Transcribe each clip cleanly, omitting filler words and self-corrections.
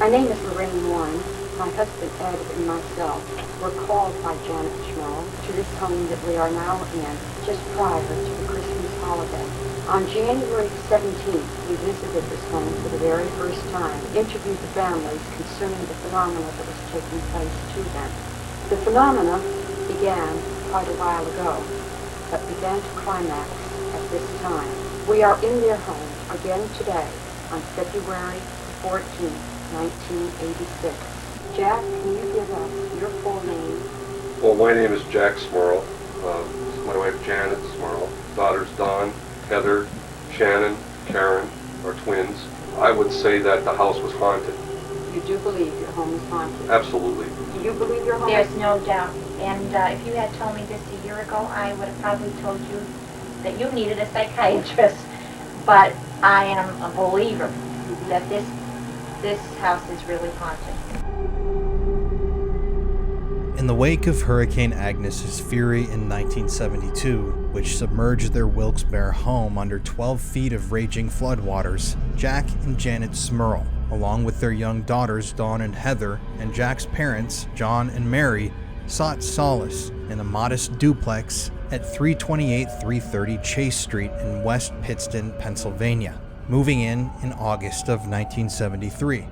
My name is Lorraine Warren. My husband Ed and myself were called by Janet SMURL to this home that we are now in just prior to the Christmas holiday. On January 17th, we visited this home for the very first time, interviewed the families concerning the phenomena that was taking place to them. The phenomena began quite a while ago, but began to climax at this time. We are in their home again today on February 14th, 1986. Jack, can you give us your full name? Well, my name is Jack SMURL. This is my wife Janet SMURL. Daughters Dawn, Heather, Shannon, Karen are twins. I would say that the house was haunted. You do believe your home is haunted? Absolutely. Do you believe your home? There's no doubt. And if you had told me this a year ago, I would have probably told you that you needed a psychiatrist. But I am a believer that this house is really haunted. In the wake of Hurricane Agnes's fury in 1972, which submerged their Wilkes-Barre home under 12 feet of raging floodwaters, Jack and Janet SMURL, along with their young daughters Dawn and Heather, and Jack's parents, John and Mary, sought solace in a modest duplex at 328-330 Chase Street in West Pittston, Pennsylvania, moving in August of 1973.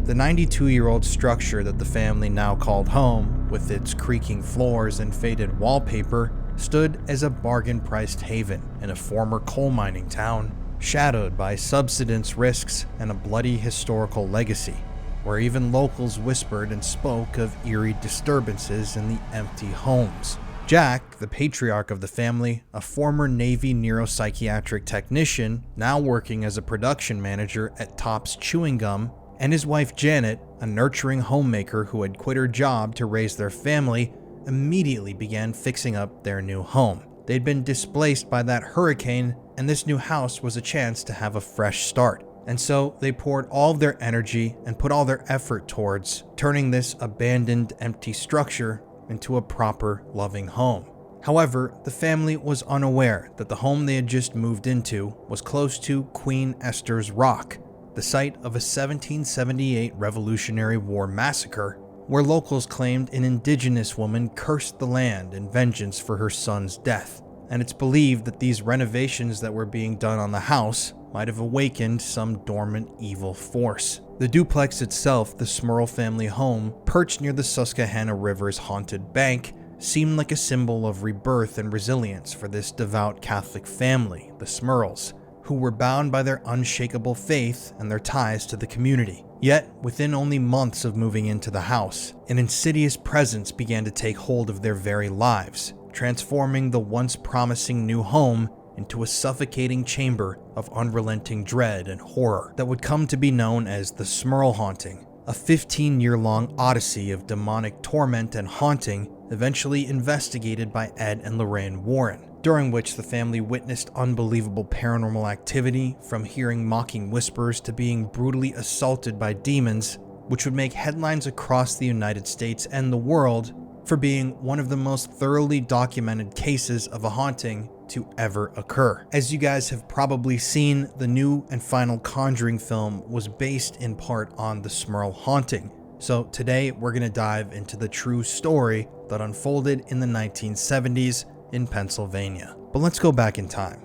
The 92-year-old structure that the family now called home, with its creaking floors and faded wallpaper, stood as a bargain-priced haven in a former coal mining town, shadowed by subsidence risks and a bloody historical legacy, where even locals whispered and spoke of eerie disturbances in the empty homes. Jack, the patriarch of the family, a former Navy neuropsychiatric technician, now working as a production manager at Topps Chewing Gum, and his wife Janet, a nurturing homemaker who had quit her job to raise their family, immediately began fixing up their new home. They'd been displaced by that hurricane, and this new house was a chance to have a fresh start. And so they poured all of their energy and put all their effort towards turning this abandoned, empty structure into a proper, loving home. However, the family was unaware that the home they had just moved into was close to Queen Esther's Rock, the site of a 1778 Revolutionary War massacre, where locals claimed an indigenous woman cursed the land in vengeance for her son's death. And it's believed that these renovations that were being done on the house might have awakened some dormant evil force. The duplex itself, the SMURL family home, perched near the Susquehanna River's haunted bank, seemed like a symbol of rebirth and resilience for this devout Catholic family, the SMURLs, who were bound by their unshakable faith and their ties to the community. Yet, within only months of moving into the house, an insidious presence began to take hold of their very lives, transforming the once promising new home into a suffocating chamber of unrelenting dread and horror that would come to be known as the SMURL haunting, a 15-year-long odyssey of demonic torment and haunting eventually investigated by Ed and Lorraine Warren, during which the family witnessed unbelievable paranormal activity, from hearing mocking whispers to being brutally assaulted by demons, which would make headlines across the United States and the world for being one of the most thoroughly documented cases of a haunting to ever occur. As you guys have probably seen, the new and final Conjuring film was based in part on the SMURL haunting. So today we're going to dive into the true story that unfolded in the 1970s in Pennsylvania. But let's go back in time.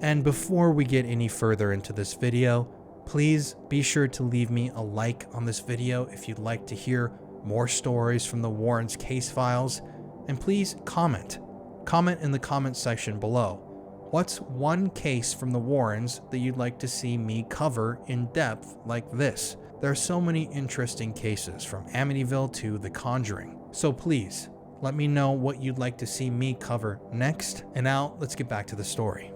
And before we get any further into this video, please be sure to leave me a like on this video if you'd like to hear more stories from the Warrens' case files, and please comment in the comment section below. What's one case from the Warrens that you'd like to see me cover in depth like this? There are so many interesting cases, from Amityville to The Conjuring. So please, let me know what you'd like to see me cover next. And now, let's get back to the story.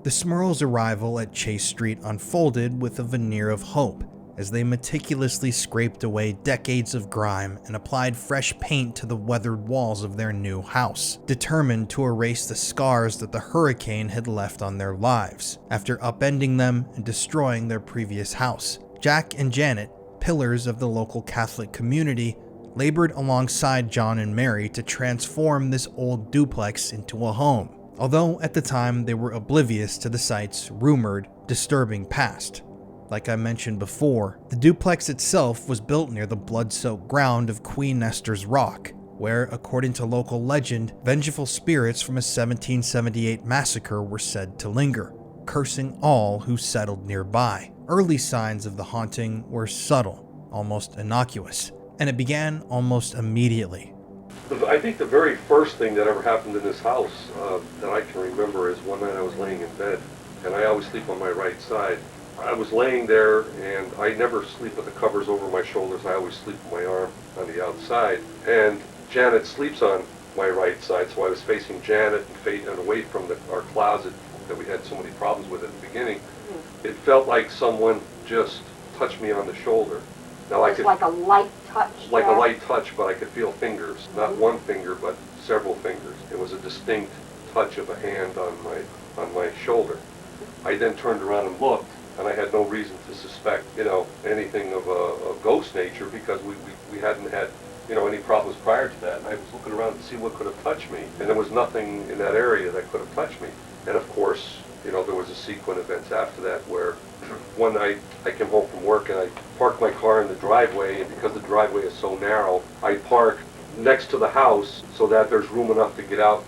The SMURL's arrival at Chase Street unfolded with a veneer of hope, as they meticulously scraped away decades of grime and applied fresh paint to the weathered walls of their new house, determined to erase the scars that the hurricane had left on their lives, after upending them and destroying their previous house. Jack and Janet, pillars of the local Catholic community, labored alongside John and Mary to transform this old duplex into a home, although at the time they were oblivious to the site's rumored disturbing past. Like I mentioned before, the duplex itself was built near the blood-soaked ground of Queen Esther's Rock, where, according to local legend, vengeful spirits from a 1778 massacre were said to linger, cursing all who settled nearby. Early signs of the haunting were subtle, almost innocuous, and it began almost immediately. I think the very first thing that ever happened in this house that I can remember is one night I was laying in bed, and I always sleep on my right side. I was laying there, and I never sleep with the covers over my shoulders. I always sleep with my arm on the outside. And Janet sleeps on my right side, so I was facing Janet and away from our closet that we had so many problems with at the beginning. It felt like someone just touched me on the shoulder. Now It was like a light touch. like a Jack. light touch, but I could feel fingers. Not one finger, but several fingers. It was a distinct touch of a hand on my shoulder. I then turned around and looked, and I had no reason to suspect, anything of a ghost nature, because we hadn't had, any problems prior to that. And I was looking around to see what could have touched me, and there was nothing in that area that could have touched me. And of course, there was a sequence of events after that where one night I came home from work and I parked my car in the driveway, and because the driveway is so narrow, I park next to the house so that there's room enough to get out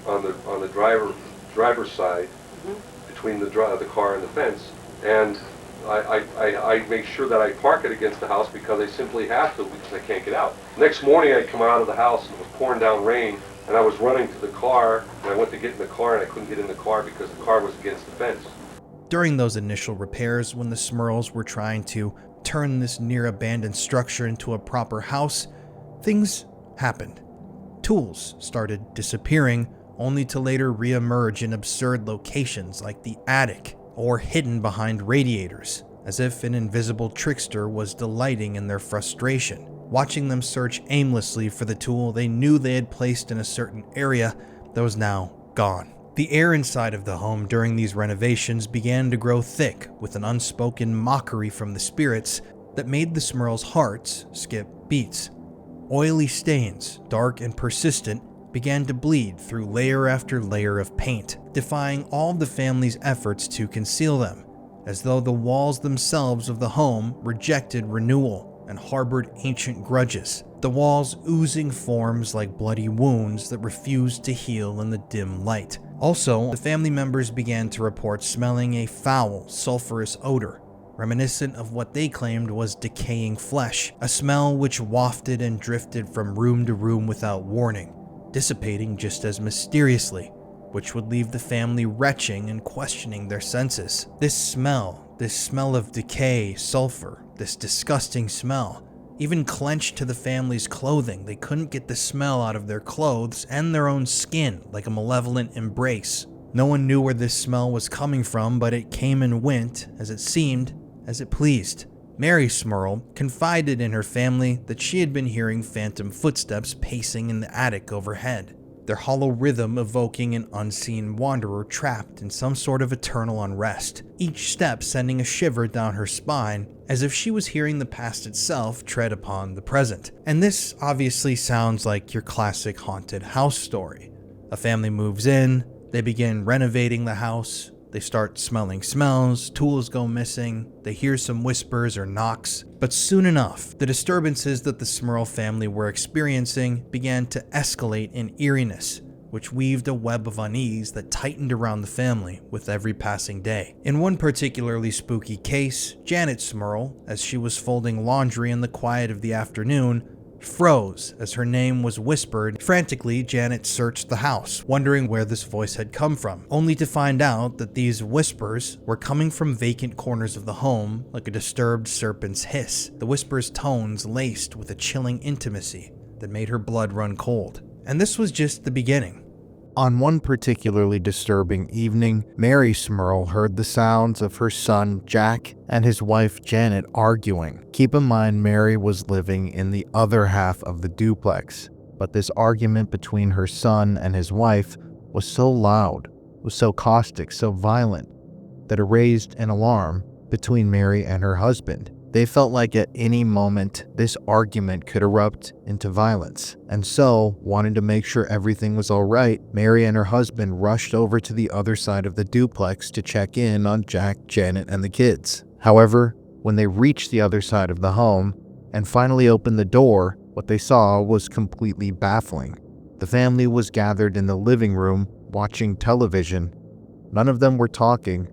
on the driver's side between the car and the fence. And I make sure that I park it against the house because I simply have to, because I can't get out. Next morning I come out of the house and it was pouring down rain, and I was running to the car, and I went to get in the car and I couldn't get in the car because the car was against the fence. During those initial repairs, when the SMURLs were trying to turn this near-abandoned structure into a proper house, things happened. Tools started disappearing, only to later re-emerge in absurd locations like the attic or hidden behind radiators, as if an invisible trickster was delighting in their frustration, watching them search aimlessly for the tool they knew they had placed in a certain area that was now gone. The air inside of the home during these renovations began to grow thick with an unspoken mockery from the spirits that made the SMURLs' hearts skip beats. Oily stains, dark and persistent, began to bleed through layer after layer of paint, defying all the family's efforts to conceal them, as though the walls themselves of the home rejected renewal and harbored ancient grudges, the walls oozing forms like bloody wounds that refused to heal in the dim light. Also, the family members began to report smelling a foul, sulfurous odor, reminiscent of what they claimed was decaying flesh, a smell which wafted and drifted from room to room without warning, dissipating just as mysteriously, which would leave the family retching and questioning their senses. This smell of decay, sulfur, this disgusting smell, even clenched to the family's clothing. They couldn't get the smell out of their clothes and their own skin like a malevolent embrace. No one knew where this smell was coming from, but it came and went, as it seemed, as it pleased. Mary SMURL confided in her family that she had been hearing phantom footsteps pacing in the attic overhead, their hollow rhythm evoking an unseen wanderer trapped in some sort of eternal unrest, each step sending a shiver down her spine as if she was hearing the past itself tread upon the present. And this obviously sounds like your classic haunted house story. A family moves in, they begin renovating the house, they start smelling smells, tools go missing, they hear some whispers or knocks, but soon enough, the disturbances that the SMURL family were experiencing began to escalate in eeriness, which weaved a web of unease that tightened around the family with every passing day. In one particularly spooky case, Janet SMURL, as she was folding laundry in the quiet of the afternoon, froze as her name was whispered. Frantically, Janet searched the house, wondering where this voice had come from, only to find out that these whispers were coming from vacant corners of the home like a disturbed serpent's hiss, the whisper's tones laced with a chilling intimacy that made her blood run cold. And this was just the beginning. On one particularly disturbing evening, Mary SMURL heard the sounds of her son Jack and his wife Janet arguing. Keep in mind, Mary was living in the other half of the duplex, but this argument between her son and his wife was so loud, was so caustic, so violent, that it raised an alarm between Mary and her husband. They felt like at any moment this argument could erupt into violence, and so, wanting to make sure everything was all right, Mary and her husband rushed over to the other side of the duplex to check in on Jack, Janet, and the kids. However, when they reached the other side of the home and finally opened the door, what they saw was completely baffling. The family was gathered in the living room watching television. None of them were talking,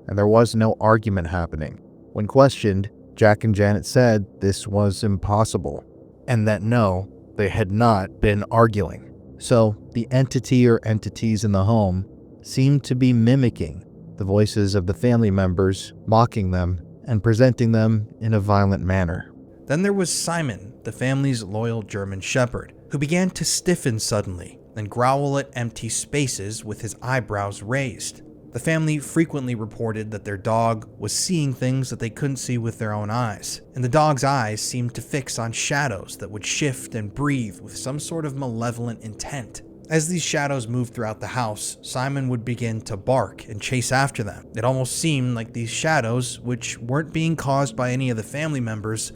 and there was no argument happening. When questioned, Jack and Janet said this was impossible, and that no, they had not been arguing. So, the entity or entities in the home seemed to be mimicking the voices of the family members, mocking them, and presenting them in a violent manner. Then there was Simon, the family's loyal German shepherd, who began to stiffen suddenly and growl at empty spaces with his eyebrows raised. The family frequently reported that their dog was seeing things that they couldn't see with their own eyes, and the dog's eyes seemed to fix on shadows that would shift and breathe with some sort of malevolent intent. As these shadows moved throughout the house, Simon would begin to bark and chase after them. It almost seemed like these shadows, which weren't being caused by any of the family members,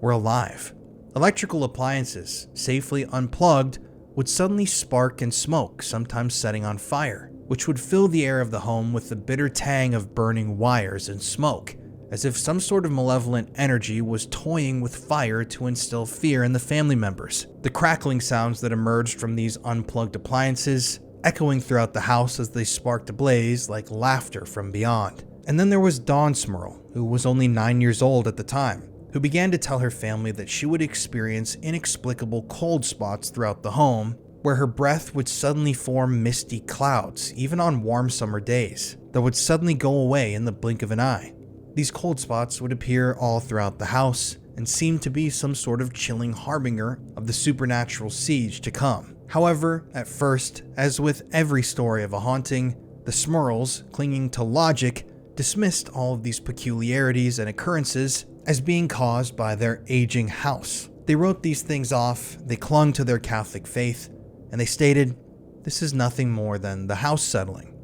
were alive. Electrical appliances, safely unplugged, would suddenly spark and smoke, sometimes setting on fire, which would fill the air of the home with the bitter tang of burning wires and smoke, as if some sort of malevolent energy was toying with fire to instill fear in the family members. The crackling sounds that emerged from these unplugged appliances, echoing throughout the house as they sparked ablaze like laughter from beyond. And then there was Dawn SMURL, who was only 9 years old at the time, who began to tell her family that she would experience inexplicable cold spots throughout the home, where her breath would suddenly form misty clouds, even on warm summer days, that would suddenly go away in the blink of an eye. These cold spots would appear all throughout the house and seemed to be some sort of chilling harbinger of the supernatural siege to come. However, at first, as with every story of a haunting, the SMURLs, clinging to logic, dismissed all of these peculiarities and occurrences as being caused by their aging house. They wrote these things off, they clung to their Catholic faith, and they stated, "This is nothing more than the house settling.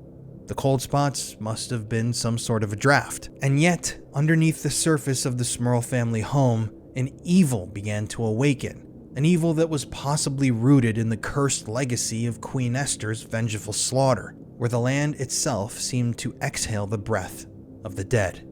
The cold spots must have been some sort of a draft." And yet, underneath the surface of the SMURL family home, an evil began to awaken. An evil that was possibly rooted in the cursed legacy of Queen Esther's vengeful slaughter, where the land itself seemed to exhale the breath of the dead.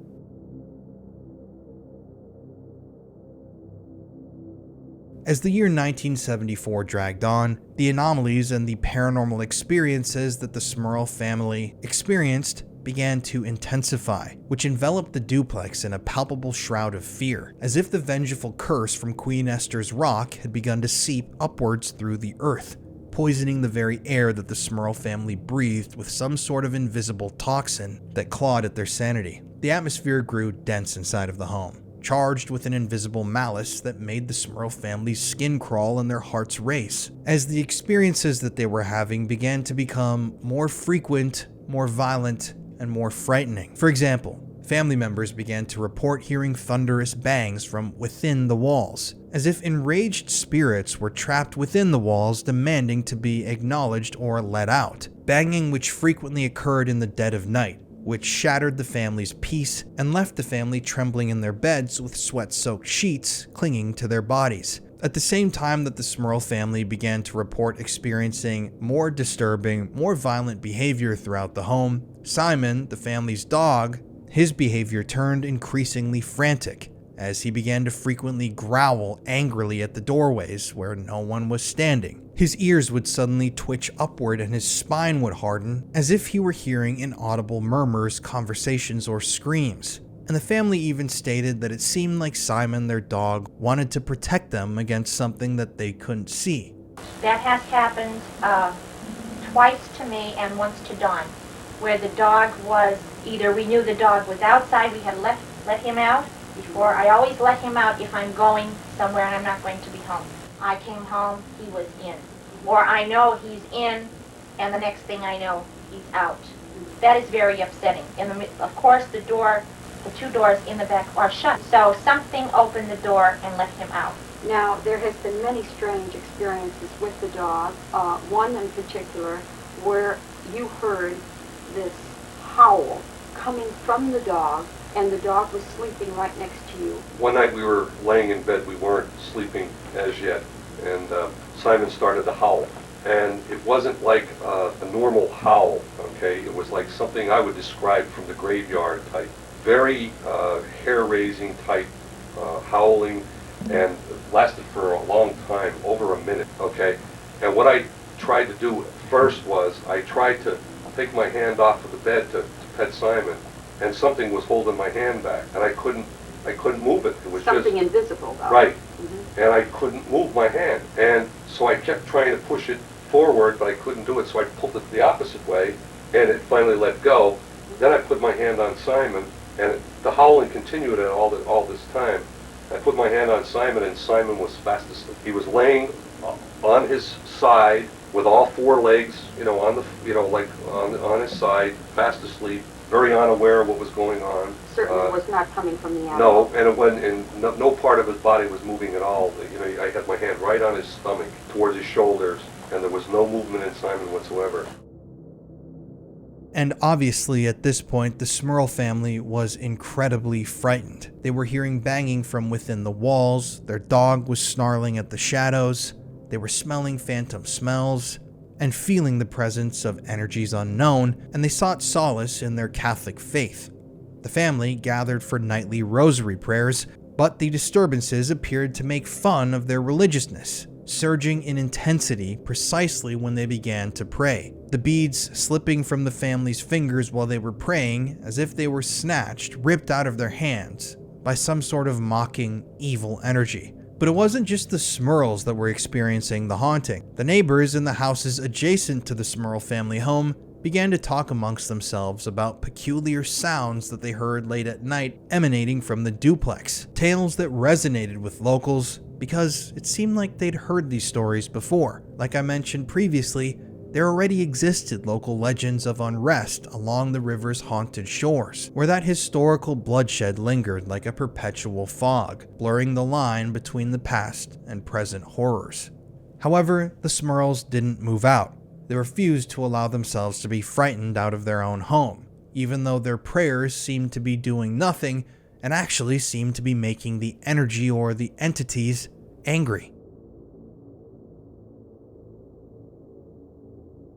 As the year 1974 dragged on, the anomalies and the paranormal experiences that the SMURL family experienced began to intensify, which enveloped the duplex in a palpable shroud of fear, as if the vengeful curse from Queen Esther's rock had begun to seep upwards through the earth, poisoning the very air that the SMURL family breathed with some sort of invisible toxin that clawed at their sanity. The atmosphere grew dense inside of the home, charged with an invisible malice that made the SMURL family's skin crawl and their hearts race, as the experiences that they were having began to become more frequent, more violent, and more frightening. For example, family members began to report hearing thunderous bangs from within the walls, as if enraged spirits were trapped within the walls demanding to be acknowledged or let out. Banging which frequently occurred in the dead of night, which shattered the family's peace and left the family trembling in their beds with sweat-soaked sheets clinging to their bodies. At the same time that the SMURL family began to report experiencing more disturbing, more violent behavior throughout the home, Simon, the family's dog, his behavior turned increasingly frantic, as he began to frequently growl angrily at the doorways where no one was standing. His ears would suddenly twitch upward and his spine would harden, as if he were hearing inaudible murmurs, conversations, or screams. And the family even stated that it seemed like Simon, their dog, wanted to protect them against something that they couldn't see. That has happened twice to me and once to Dawn, where the dog was, either we knew the dog was outside, we had let him out before. I always let him out if I'm going somewhere and I'm not going to be home. I came home, he was in. Or I know he's in, and the next thing I know, he's out. That is very upsetting. And of course, the two doors in the back are shut. So something opened the door and let him out. Now, there has been many strange experiences with the dog. One in particular where you heard this howl coming from the dog, and the dog was sleeping right next to you. One night we were laying in bed, we weren't sleeping as yet, and Simon started to howl. And it wasn't like a normal howl, okay? It was like something I would describe from the graveyard type. very hair-raising type howling, and lasted for a long time, over a minute, okay? And what I tried to do first was, I tried to take my hand off of the bed to pet Simon, and something was holding my hand back, and I couldn't move it. It was Something just, invisible, though. right, Mm-hmm. and I couldn't move my hand. And so I kept trying to push it forward, but I couldn't do it, so I pulled it the opposite way, and it finally let go. Then I put my hand on Simon, and the howling continued at all this time. I put my hand on Simon, and Simon was fast asleep. He was laying on his side with all four legs, on the, like on his side, fast asleep, very unaware of what was going on. Certainly was not coming from the animal. No, and no part of his body was moving at all. I had my hand right on his stomach, towards his shoulders, and there was no movement in Simon whatsoever. And obviously, at this point, the SMURL family was incredibly frightened. They were hearing banging from within the walls, their dog was snarling at the shadows, they were smelling phantom smells, and feeling the presence of energies unknown, and they sought solace in their Catholic faith. The family gathered for nightly rosary prayers, but the disturbances appeared to make fun of their religiousness, surging in intensity precisely when they began to pray, the beads slipping from the family's fingers while they were praying as if they were snatched, ripped out of their hands by some sort of mocking, evil energy. But it wasn't just the SMURLs that were experiencing the haunting. The neighbors in the houses adjacent to the SMURL family home began to talk amongst themselves about peculiar sounds that they heard late at night emanating from the duplex, tales that resonated with locals because it seemed like they'd heard these stories before. Like I mentioned previously, there already existed local legends of unrest along the river's haunted shores, where that historical bloodshed lingered like a perpetual fog, blurring the line between the past and present horrors. However, the SMURLs didn't move out. They refused to allow themselves to be frightened out of their own home, even though their prayers seemed to be doing nothing and actually seemed to be making the energy or the entities angry.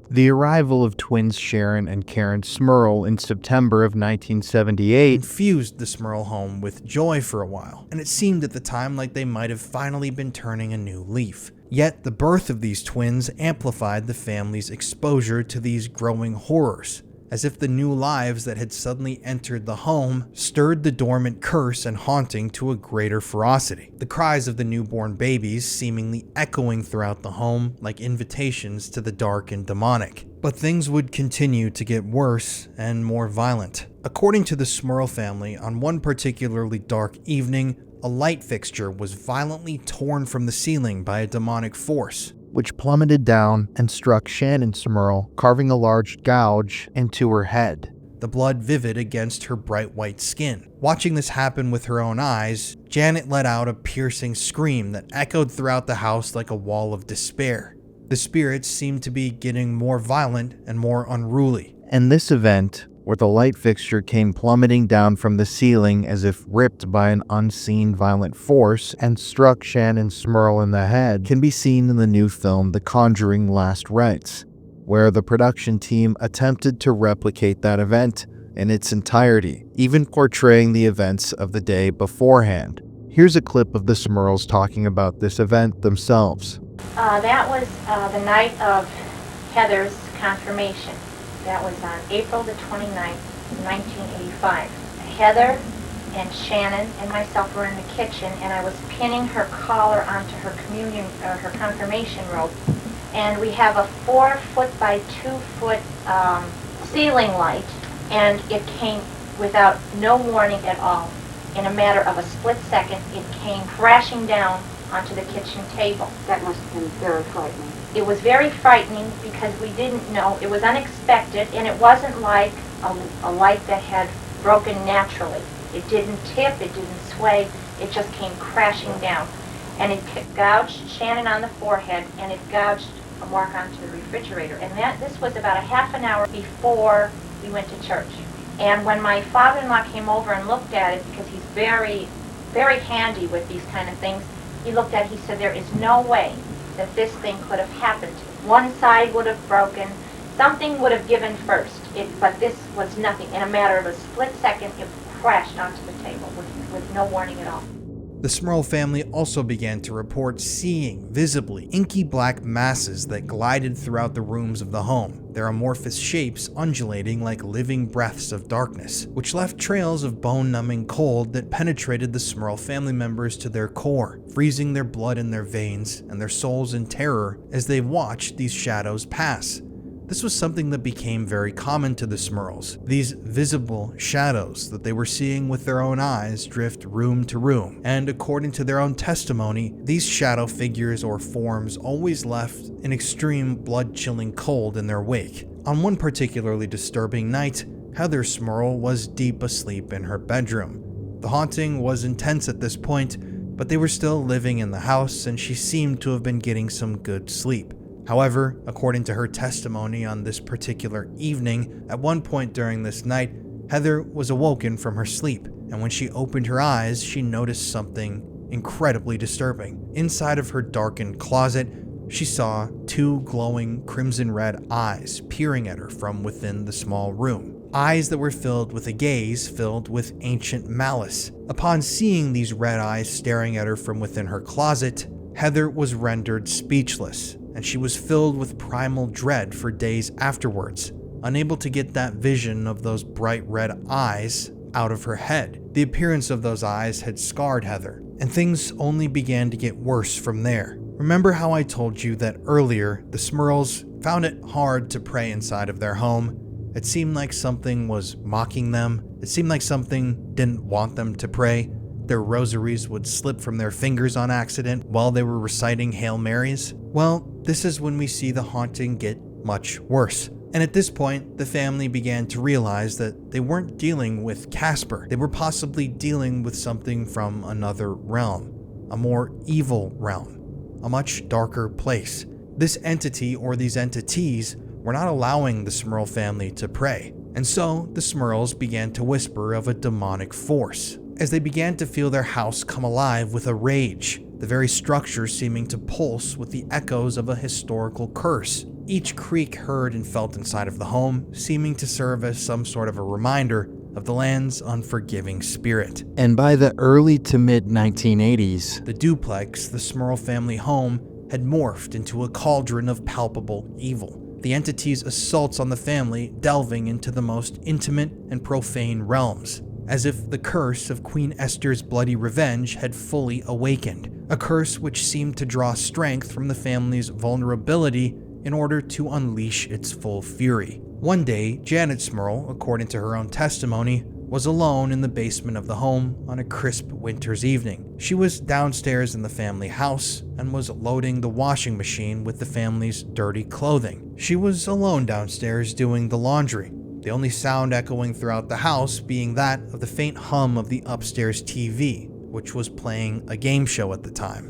The arrival of twins Sharon and Karen SMURL in September of 1978 infused the SMURL home with joy for a while, and it seemed at the time like they might have finally been turning a new leaf. Yet the birth of these twins amplified the family's exposure to these growing horrors, as if the new lives that had suddenly entered the home stirred the dormant curse and haunting to a greater ferocity. The cries of the newborn babies seemingly echoing throughout the home like invitations to the dark and demonic. But things would continue to get worse and more violent. According to the SMURL family, on one particularly dark evening, a light fixture was violently torn from the ceiling by a demonic force, which plummeted down and struck Shannon SMURL, carving a large gouge into her head, the blood vivid against her bright white skin. Watching this happen with her own eyes, Janet let out a piercing scream that echoed throughout the house like a wall of despair. The spirits seemed to be getting more violent and more unruly. And this event, where the light fixture came plummeting down from the ceiling as if ripped by an unseen violent force and struck Shannon SMURL in the head, can be seen in the new film The Conjuring Last Rites, where the production team attempted to replicate that event in its entirety, even portraying the events of the day beforehand. Here's a clip of the SMURLs talking about this event themselves. That was the night of Heather's confirmation. That was on April the 29th, 1985. Heather and Shannon and myself were in the kitchen, and I was pinning her collar onto her her confirmation robe. And we have a 4-foot by 2-foot ceiling light, and it came without no warning at all. In a matter of a split second, it came crashing down onto the kitchen table. That must have been very frightening. It was very frightening because we didn't know. It was unexpected, and it wasn't like a light that had broken naturally. It didn't tip, it didn't sway, it just came crashing down. And it gouged Shannon on the forehead, and it gouged a mark onto the refrigerator. And this was about a half an hour before we went to church. And when my father-in-law came over and looked at it, because he's very, very handy with these kind of things, he looked at it, he said, there is no way that this thing could have happened. One side would have broken, something would have given first, but this was nothing. In a matter of a split second, it crashed onto the table with no warning at all. The SMURL family also began to report seeing, visibly, inky black masses that glided throughout the rooms of the home, their amorphous shapes undulating like living breaths of darkness, which left trails of bone-numbing cold that penetrated the SMURL family members to their core, freezing their blood in their veins and their souls in terror as they watched these shadows pass. This was something that became very common to the SMURLs, these visible shadows that they were seeing with their own eyes drift room to room, and according to their own testimony, these shadow figures or forms always left an extreme blood-chilling cold in their wake. On one particularly disturbing night, Heather SMURL was deep asleep in her bedroom. The haunting was intense at this point, but they were still living in the house and she seemed to have been getting some good sleep. However, according to her testimony on this particular evening, at one point during this night, Heather was awoken from her sleep, and when she opened her eyes, she noticed something incredibly disturbing. Inside of her darkened closet, she saw two glowing crimson-red eyes peering at her from within the small room. Eyes that were filled with a gaze filled with ancient malice. Upon seeing these red eyes staring at her from within her closet, Heather was rendered speechless, and she was filled with primal dread for days afterwards, unable to get that vision of those bright red eyes out of her head. The appearance of those eyes had scarred Heather, and things only began to get worse from there. Remember how I told you that earlier the SMURLs found it hard to pray inside of their home? It seemed like something was mocking them. It seemed like something didn't want them to pray. Their rosaries would slip from their fingers on accident while they were reciting Hail Marys. Well, this is when we see the haunting get much worse. And at this point, the family began to realize that they weren't dealing with Casper. They were possibly dealing with something from another realm, a more evil realm, a much darker place. This entity or these entities were not allowing the SMURL family to pray. And so the SMURLs began to whisper of a demonic force, as they began to feel their house come alive with a rage, the very structure seeming to pulse with the echoes of a historical curse. Each creak heard and felt inside of the home seeming to serve as some sort of a reminder of the land's unforgiving spirit. And by the early to mid 1980s, The duplex, the SMURL family home, had morphed into a cauldron of palpable evil. The entity's assaults on the family delving into the most intimate and profane realms, as if the curse of Queen Esther's bloody revenge had fully awakened, a curse which seemed to draw strength from the family's vulnerability in order to unleash its full fury. One day, Janet SMURL, according to her own testimony, was alone in the basement of the home on a crisp winter's evening. She was downstairs in the family house and was loading the washing machine with the family's dirty clothing. She was alone downstairs doing the laundry, the only sound echoing throughout the house being that of the faint hum of the upstairs TV, which was playing a game show at the time.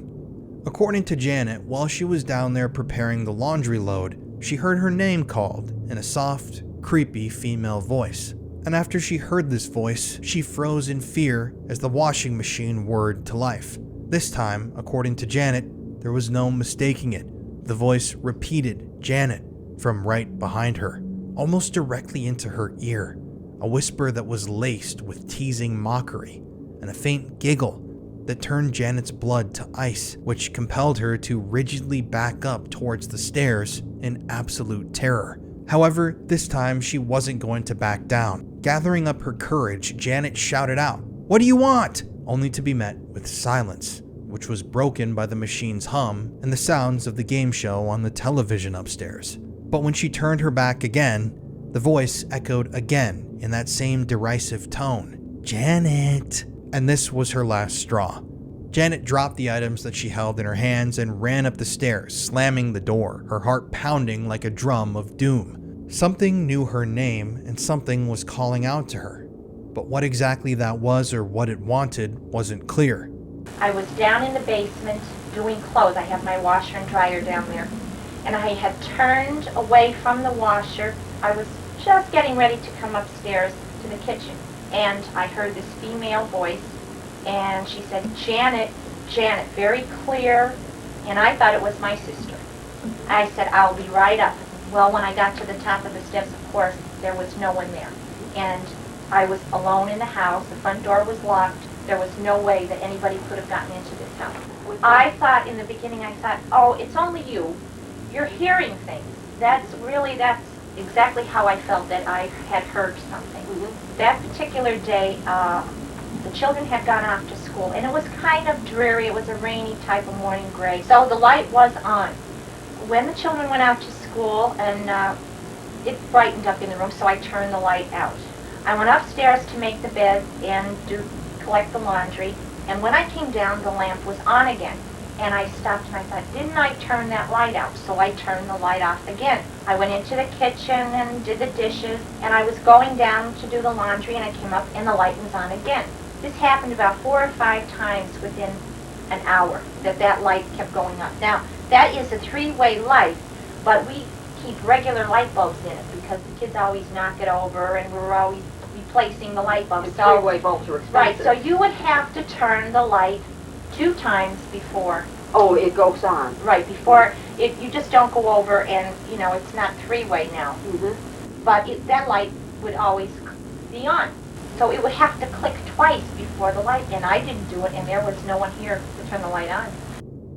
According to Janet, while she was down there preparing the laundry load, she heard her name called in a soft, creepy female voice. And after she heard this voice, she froze in fear as the washing machine whirred to life. This time, according to Janet, there was no mistaking it. The voice repeated Janet from right behind her, almost directly into her ear, a whisper that was laced with teasing mockery and a faint giggle that turned Janet's blood to ice, which compelled her to rigidly back up towards the stairs in absolute terror. However, this time she wasn't going to back down. Gathering up her courage, Janet shouted out, "What do you want?" only to be met with silence, which was broken by the machine's hum and the sounds of the game show on the television upstairs. But when she turned her back again, the voice echoed again in that same derisive tone, "Janet." And this was her last straw. Janet dropped the items that she held in her hands and ran up the stairs, slamming the door, her heart pounding like a drum of doom. Something knew her name and something was calling out to her. But what exactly that was or what it wanted wasn't clear. I was down in the basement doing clothes. I have my washer and dryer down there. And I had turned away from the washer. I was just getting ready to come upstairs to the kitchen. And I heard this female voice, and she said, "Janet, Janet," very clear, and I thought it was my sister. I said, "I'll be right up." Well, when I got to the top of the steps, of course, there was no one there. And I was alone in the house. The front door was locked. There was no way that anybody could have gotten into this house. I thought in the beginning, I thought, oh, it's only you. You're hearing things. That's exactly how I felt, that I had heard something. That particular day, the children had gone off to school, and it was kind of dreary. It was a rainy type of morning, gray. So the light was on. When the children went out to school, and it brightened up in the room, so I turned the light out. I went upstairs to make the bed and collect the laundry, and when I came down, the lamp was on again. And I stopped and I thought, didn't I turn that light out? So I turned the light off again. I went into the kitchen and did the dishes, and I was going down to do the laundry, and I came up and the light was on again. This happened about 4 or 5 times within an hour that light kept going up. Now, that is a 3-way light, but we keep regular light bulbs in it because the kids always knock it over, and we're always replacing the light bulbs. The 3-way bulbs are expensive. Right, so you would have to turn the light 2 times before. Oh, it goes on. Right, before, you just don't go over and, it's not 3-way now. But that light would always be on. So it would have to click twice before the light, and I didn't do it, and there was no one here to turn the light on.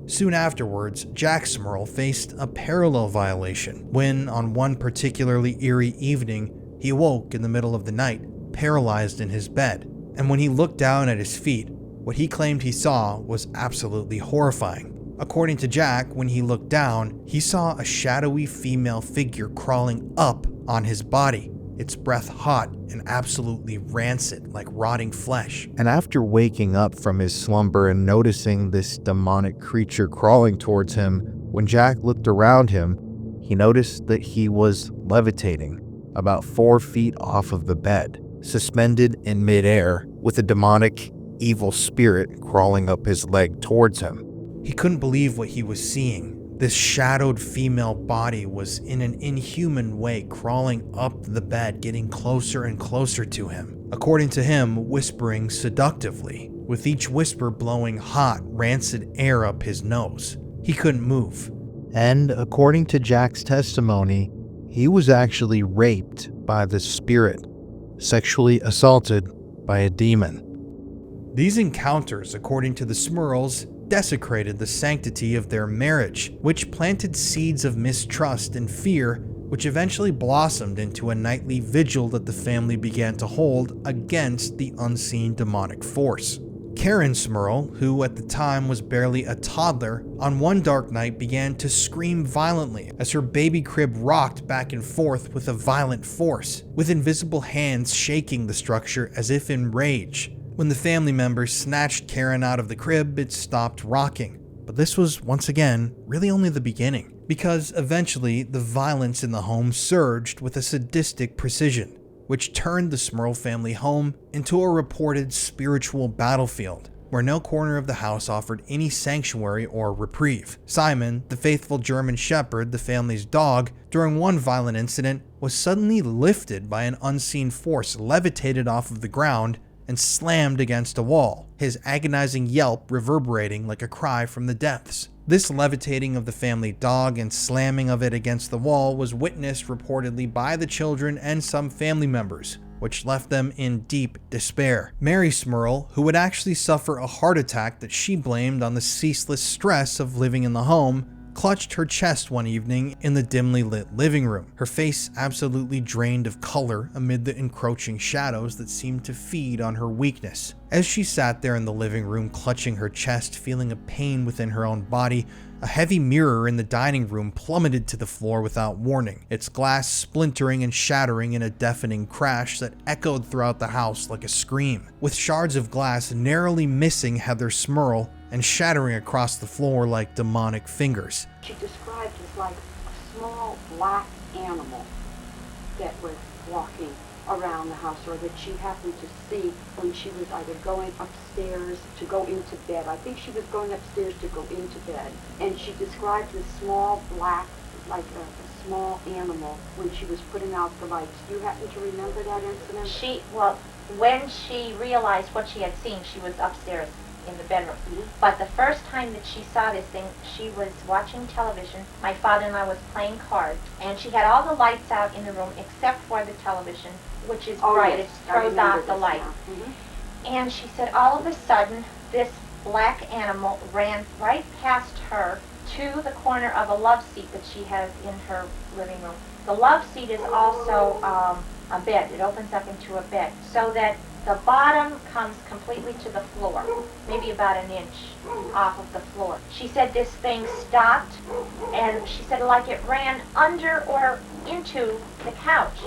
Soon afterwards, Jack SMURL faced a parallel violation when, on one particularly eerie evening, he awoke in the middle of the night, paralyzed in his bed. And when he looked down at his feet, what he claimed he saw was absolutely horrifying. According to Jack, when he looked down, he saw a shadowy female figure crawling up on his body, its breath hot and absolutely rancid like rotting flesh. And after waking up from his slumber and noticing this demonic creature crawling towards him, when Jack looked around him, he noticed that he was levitating about 4 feet off of the bed, suspended in midair with a demonic, evil spirit crawling up his leg towards him. He couldn't believe what he was seeing. This shadowed female body was in an inhuman way crawling up the bed, getting closer and closer to him. According to him, whispering seductively, with each whisper blowing hot, rancid air up his nose. He couldn't move. And according to Jack's testimony, he was actually raped by the spirit, sexually assaulted by a demon. These encounters, according to the SMURLs, desecrated the sanctity of their marriage, which planted seeds of mistrust and fear, which eventually blossomed into a nightly vigil that the family began to hold against the unseen demonic force. Karen SMURL, who at the time was barely a toddler, on one dark night began to scream violently as her baby crib rocked back and forth with a violent force, with invisible hands shaking the structure as if in rage. When the family members snatched Karen out of the crib, it stopped rocking. But this was, once again, really only the beginning, because eventually the violence in the home surged with a sadistic precision, which turned the SMURL family home into a reported spiritual battlefield, where no corner of the house offered any sanctuary or reprieve. Simon, the faithful German shepherd, the family's dog, during one violent incident, was suddenly lifted by an unseen force, levitated off of the ground, and slammed against a wall, his agonizing yelp reverberating like a cry from the depths. This levitating of the family dog and slamming of it against the wall was witnessed reportedly by the children and some family members, which left them in deep despair. Mary SMURL, who would actually suffer a heart attack that she blamed on the ceaseless stress of living in the home, clutched her chest one evening in the dimly lit living room, her face absolutely drained of color amid the encroaching shadows that seemed to feed on her weakness. As she sat there in the living room clutching her chest, feeling a pain within her own body, a heavy mirror in the dining room plummeted to the floor without warning, its glass splintering and shattering in a deafening crash that echoed throughout the house like a scream, with shards of glass narrowly missing Heather SMURL and shattering across the floor like demonic fingers. She described as like a small black animal that was walking around the house, or that she happened to see when she was either going upstairs to go into bed. I think she was going upstairs to go into bed. And she described this small black, like a small animal when she was putting out the lights. Do you happen to remember that incident? when she realized what she had seen, she was upstairs in the bedroom. But the first time that she saw this thing, she was watching television. My father-in-law was playing cards, and she had all the lights out in the room except for the television, which is bright. Yes, It throws off the light. And she said all of a sudden, this black animal ran right past her to the corner of a love seat that she has in her living room. The love seat is also a bed. It opens up into a bed, so that the bottom comes completely to the floor, maybe about an inch off of the floor. She said this thing stopped, and she said like it ran under or into the couch.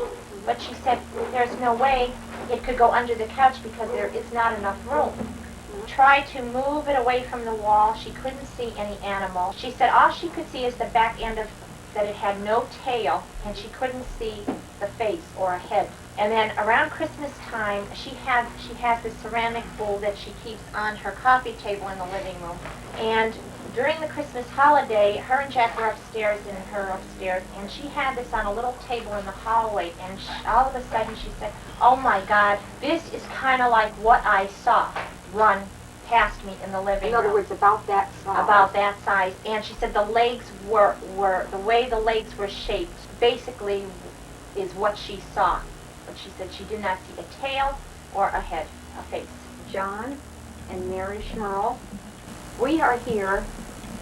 But she said there's no way it could go under the couch because there is not enough room. Tried to move it away from the wall. She couldn't see any animal. She said all she could see is the back end of that it had no tail, and she couldn't see the face or a head. And then around Christmas time, she has this ceramic bowl that she keeps on her coffee table in the living room. And during the Christmas holiday, her and Jack were upstairs and her upstairs, and she had this on a little table in the hallway, and all of a sudden she said, "Oh my God, this is kind of like what I saw run past me in the living room." In other words, about that size. About that size. And she said the legs were the way the legs were shaped basically is what she saw. But she said she did not see a tail or a head, a face. John and Mary SMURL. We are here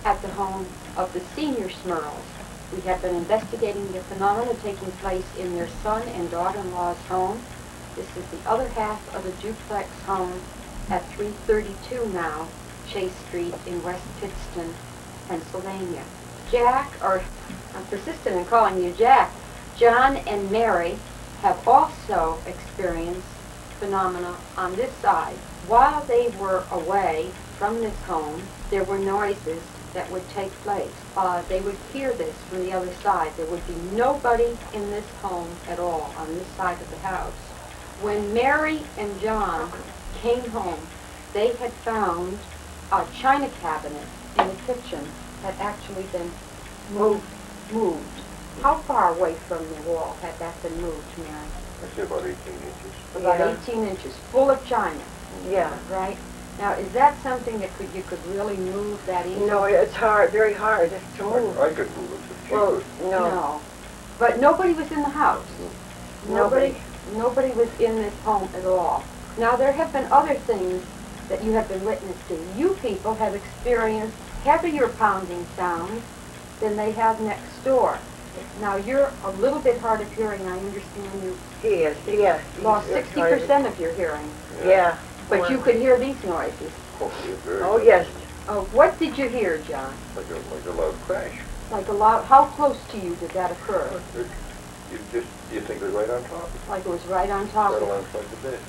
at the home of the senior SMURLs. We have been investigating the phenomena taking place in their son and daughter-in-law's home. This is the other half of a duplex home at 332 now, Chase Street in West Pittston, Pennsylvania. Jack, or I'm persistent in calling you Jack, John and Mary have also experienced phenomena on this side. While they were away from this home, there were noises that would take place. They would hear this from the other side. There would be nobody in this home at all on this side of the house. When Mary and John came home, they had found a china cabinet in the kitchen had actually been moved. How far away from the wall had that been moved, Mary? I'd say about 18 inches. About 18 inches, full of china. Yeah. Right? Now, is that something that you could really move that easily? No, it's hard, very hard to move. I could move it if she Well, could. no. But nobody was in the house. Nobody. Nobody was in this home at all. Now, there have been other things that you have been witness to. You people have experienced heavier pounding sounds than they have next door. Now, you're a little bit hard of hearing. I understand you Yeah. lost 60% of your hearing. Yeah. But you could hear these noises. Hopefully it's very Oh, yes. Oh, what did you hear, John? like a loud crash. Like a loud, how close to you did that occur? You think it was right on top? Like it was right on top Right of alongside the bed.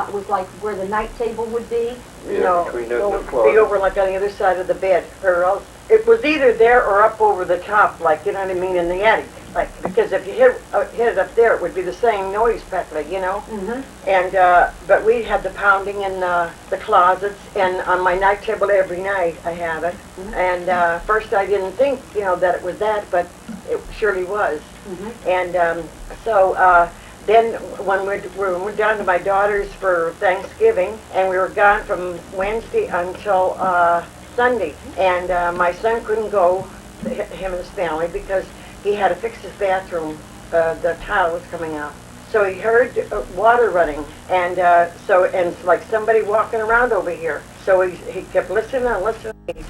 It was like where the night table would be? Yeah, No, between that no, and the it'd closet. be over like on the other side of the bed, or else it was either there or up over the top, like, you know what I mean, in the attic. Like, because if you hit it up there, it would be the same noise practically, you know? Mm-hmm. And, but we had the pounding in the closets, and on my night table every night I have it. Mhm. And first I didn't think, you know, that it was that, but it surely was. Mm-hmm. And then when we're down to my daughter's for Thanksgiving, and we were gone from Wednesday until Sunday, and my son couldn't go, him and his family, because he had to fix his bathroom. The tile was coming out. So he heard water running, and it's like somebody walking around over here. So he kept listening and listening. He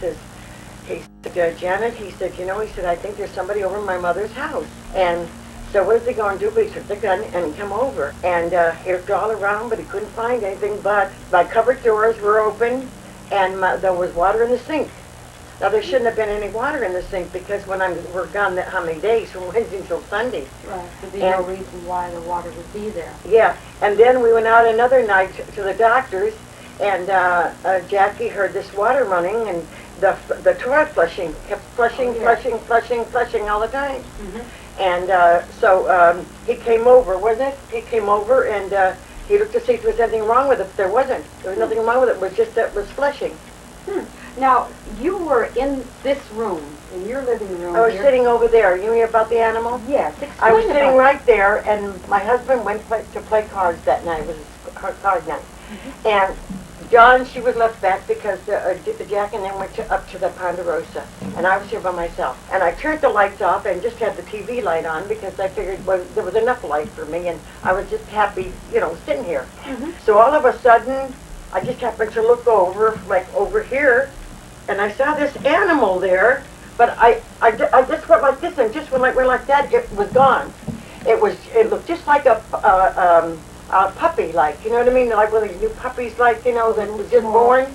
said, Janet, he said, you know, he said, I think there's somebody over in my mother's house. And so what is he going to do? But he took the gun and come over. And he looked all around, but he couldn't find anything. But my cupboard doors were open, and there was water in the sink. Now, there shouldn't have been any water in the sink, because when we're gone how many days, from Wednesday until Sunday. Right, there'd be no reason why the water would be there. Yeah, and then we went out another night to the doctor's, and Jackie heard this water running, and the toilet flushing, kept flushing all the time. Mm-hmm. And so he came over, wasn't it? He came over, and he looked to see if there was anything wrong with it. There wasn't. There was nothing wrong with it. It was just that it was flushing. Now, you were in this room, in your living room. I was here. sitting over there. You hear about the animal? Yes, explain I was sitting about right there, and my husband went to play cards that night with card night. And John, she was left back because Jack and them went up to the Ponderosa, and I was here by myself. And I turned the lights off and just had the TV light on because I figured there was enough light for me, and I was just happy, sitting here. So all of a sudden, I just happened to look over, like over here, and I saw this animal there, but I just went like this, and just when I went like that, it was gone. It looked just like a puppy, like, you know what I mean? Like one of these new puppies, like, that was just born.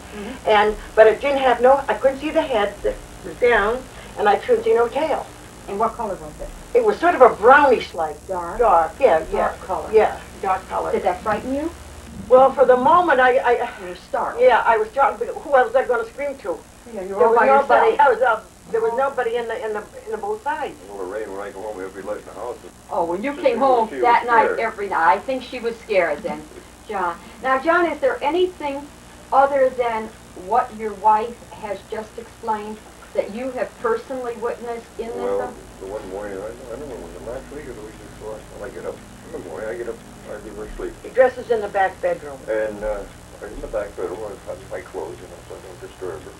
But it didn't have I couldn't see the head that was down, and I couldn't see no tail. And what color was it? It was sort of a brownish, like, Dark? yeah. Dark color. Yeah, dark color. Did that frighten you? Well, for the moment, You were startled. yeah, I was startled, because who else was I going to scream to? Yeah, you There were all was by nobody, yourself. there was nobody in the both sides. Lorraine, when I go home, every light in the house. Oh, when you She came was- home she was that night, scared. every night, I think she was scared then, John. Now, John, is there anything other than what your wife has just explained that you have personally witnessed in Well, this? the one morning, I don't know, was it last week or the week before, when I get up in the morning, I get up, I do my sleep. He dresses in the back bedroom. And I'm in the back bedroom, I have my clothes, so I don't disturb her.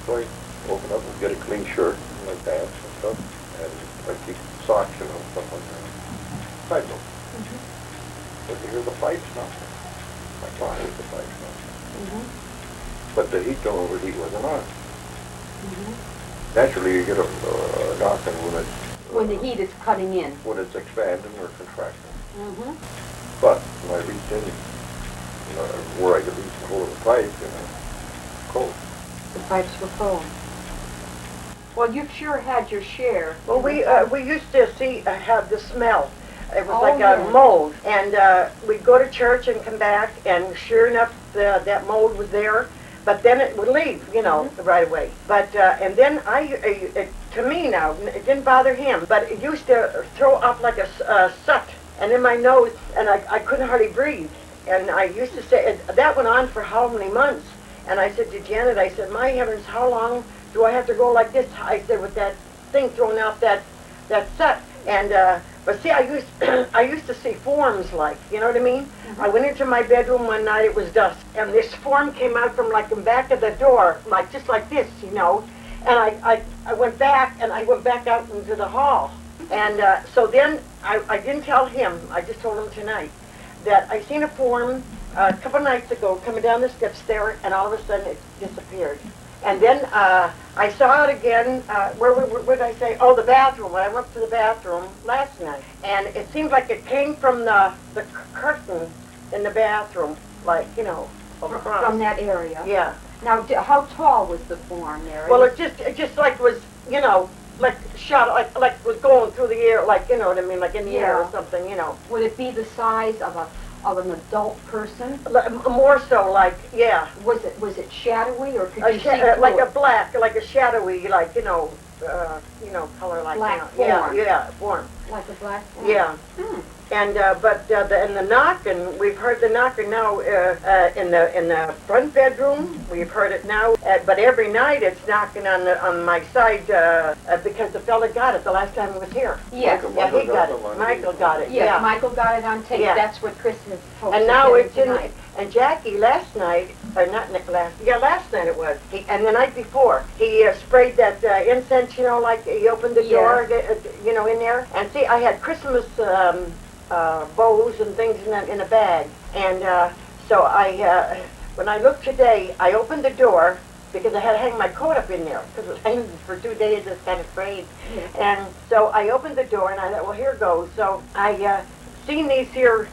So I open up and get a clean shirt, and my pants and stuff, and I keep socks, stuff like that. Side note. But you hear the pipes knocking. My God, here's the pipes knocking. But the heat don't overheat wasn't on. Naturally, you get a knocking When the heat is cutting in. when it's expanding or contracting. Mm-hmm. But when I reached in, where I could reach the hole of the pipe, cold. The pipes were cold. Well, you've sure had your share. Well, we used to have the smell. It was Oh, like yeah. a mold, and we'd go to church and come back, and sure enough, that mold was there. But then it would leave, right away. But and then to me now, it didn't bother him, but it used to throw up like a soot, and in my nose, and I couldn't hardly breathe. And I used to say that went on for how many months? And I said to Janet, I said, my heavens, how long do I have to go like this? I said, with that thing throwing out that soot. And but see, I used to see forms, like, you know what I mean? I went into my bedroom one night, it was dusk, and this form came out from like the back of the door, like just like this, And I went back, and I went back out into the hall. And so then I didn't tell him, I just told him tonight, that I seen a form a couple nights ago coming down the steps there, and all of a sudden it disappeared. And then I saw it again, where did I say? Oh, the bathroom. When I went to the bathroom last night. And it seemed like it came from the curtain in the bathroom, like, across. From that area. Yeah. Now, how tall was the form there? Well, it just like was, like shot, like was going through the air, like, you know what I mean, like in the air or Yeah. something, Would it be the size of an adult person? More so, like, yeah. Was it shadowy, or could you see Like through a it? black, like a shadowy, like, color, like, Black Yeah, form. yeah, form. Like a black form? Yeah. And but the knocking, we've heard the knocking now in the front bedroom. We've heard it now, but every night it's knocking on my side because the fella got it the last time he was here. Yes. Yeah, he got Michael it. Michael got it. Yes, Yeah. Michael got it on tape. Yeah. That's what Chris has told And us now it's in. tonight. And Jackie last night, or not last night it was. And the night before, he sprayed that incense. Like he opened the door, in there. And see, I had Christmas bows and things in a bag. And so when I looked today, I opened the door because I had to hang my coat up in there because it was hanging for 2 days. It's kind of frayed. And so I opened the door and I thought, well, here goes. So I seen these here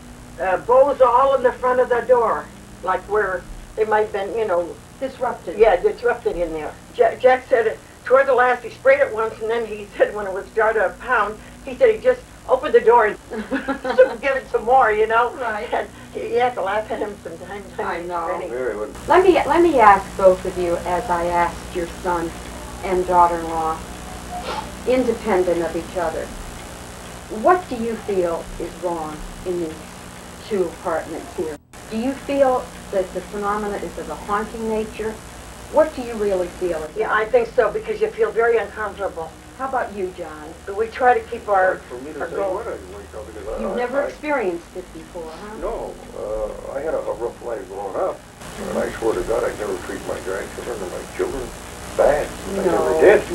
bows all in the front of the door, like where they might have been, Disrupted. yeah, disrupted in there. Jack said toward the last he sprayed it once, and then he said when it was started to pound, he said he just opened the door and give it some more, Right. And you have to laugh at him sometimes. I know. Really. Mary would Let me ask both of you, as I asked your son and daughter-in-law, independent of each other, what do you feel is wrong in these two apartments here? Do you feel that the phenomena is of a haunting nature? What do you really feel? Yeah, I think so, because you feel very uncomfortable. How about you, John? We try to keep our Hard for me to our say goal. what I like, because You've never experienced it before, huh? No, I had a rough life growing up, and I swear to God I'd never treat my grandchildren or my children bad. I never did.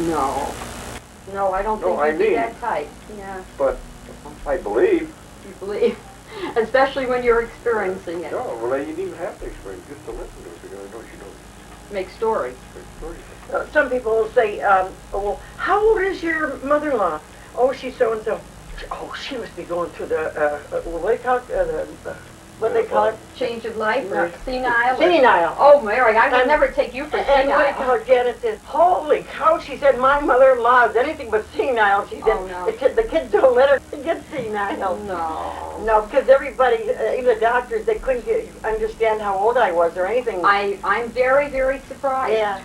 No, I don't No, think I you'd be mean- that type. Yeah, But I believe, you believe. Especially when you're experiencing it. no, well, you didn't even have to experience, just to listen to it, because I know you don't Make stories. make stories. Some people will say, oh, well, how old is your mother-in-law? Oh, she's so-and-so. Oh, she must be going through the, what do they call it? What do they call it? Change of life or No. senile? Senile. Oh, Mary, I would And- never take you for And what do you senile. call Janet says, holy cow, she said, my mother-in-law is anything but senile. She said, Oh, no. the kids don't let her get senile. No. No, because everybody, even the doctors, they couldn't understand how old I was or anything. I'm very, very surprised. Yeah.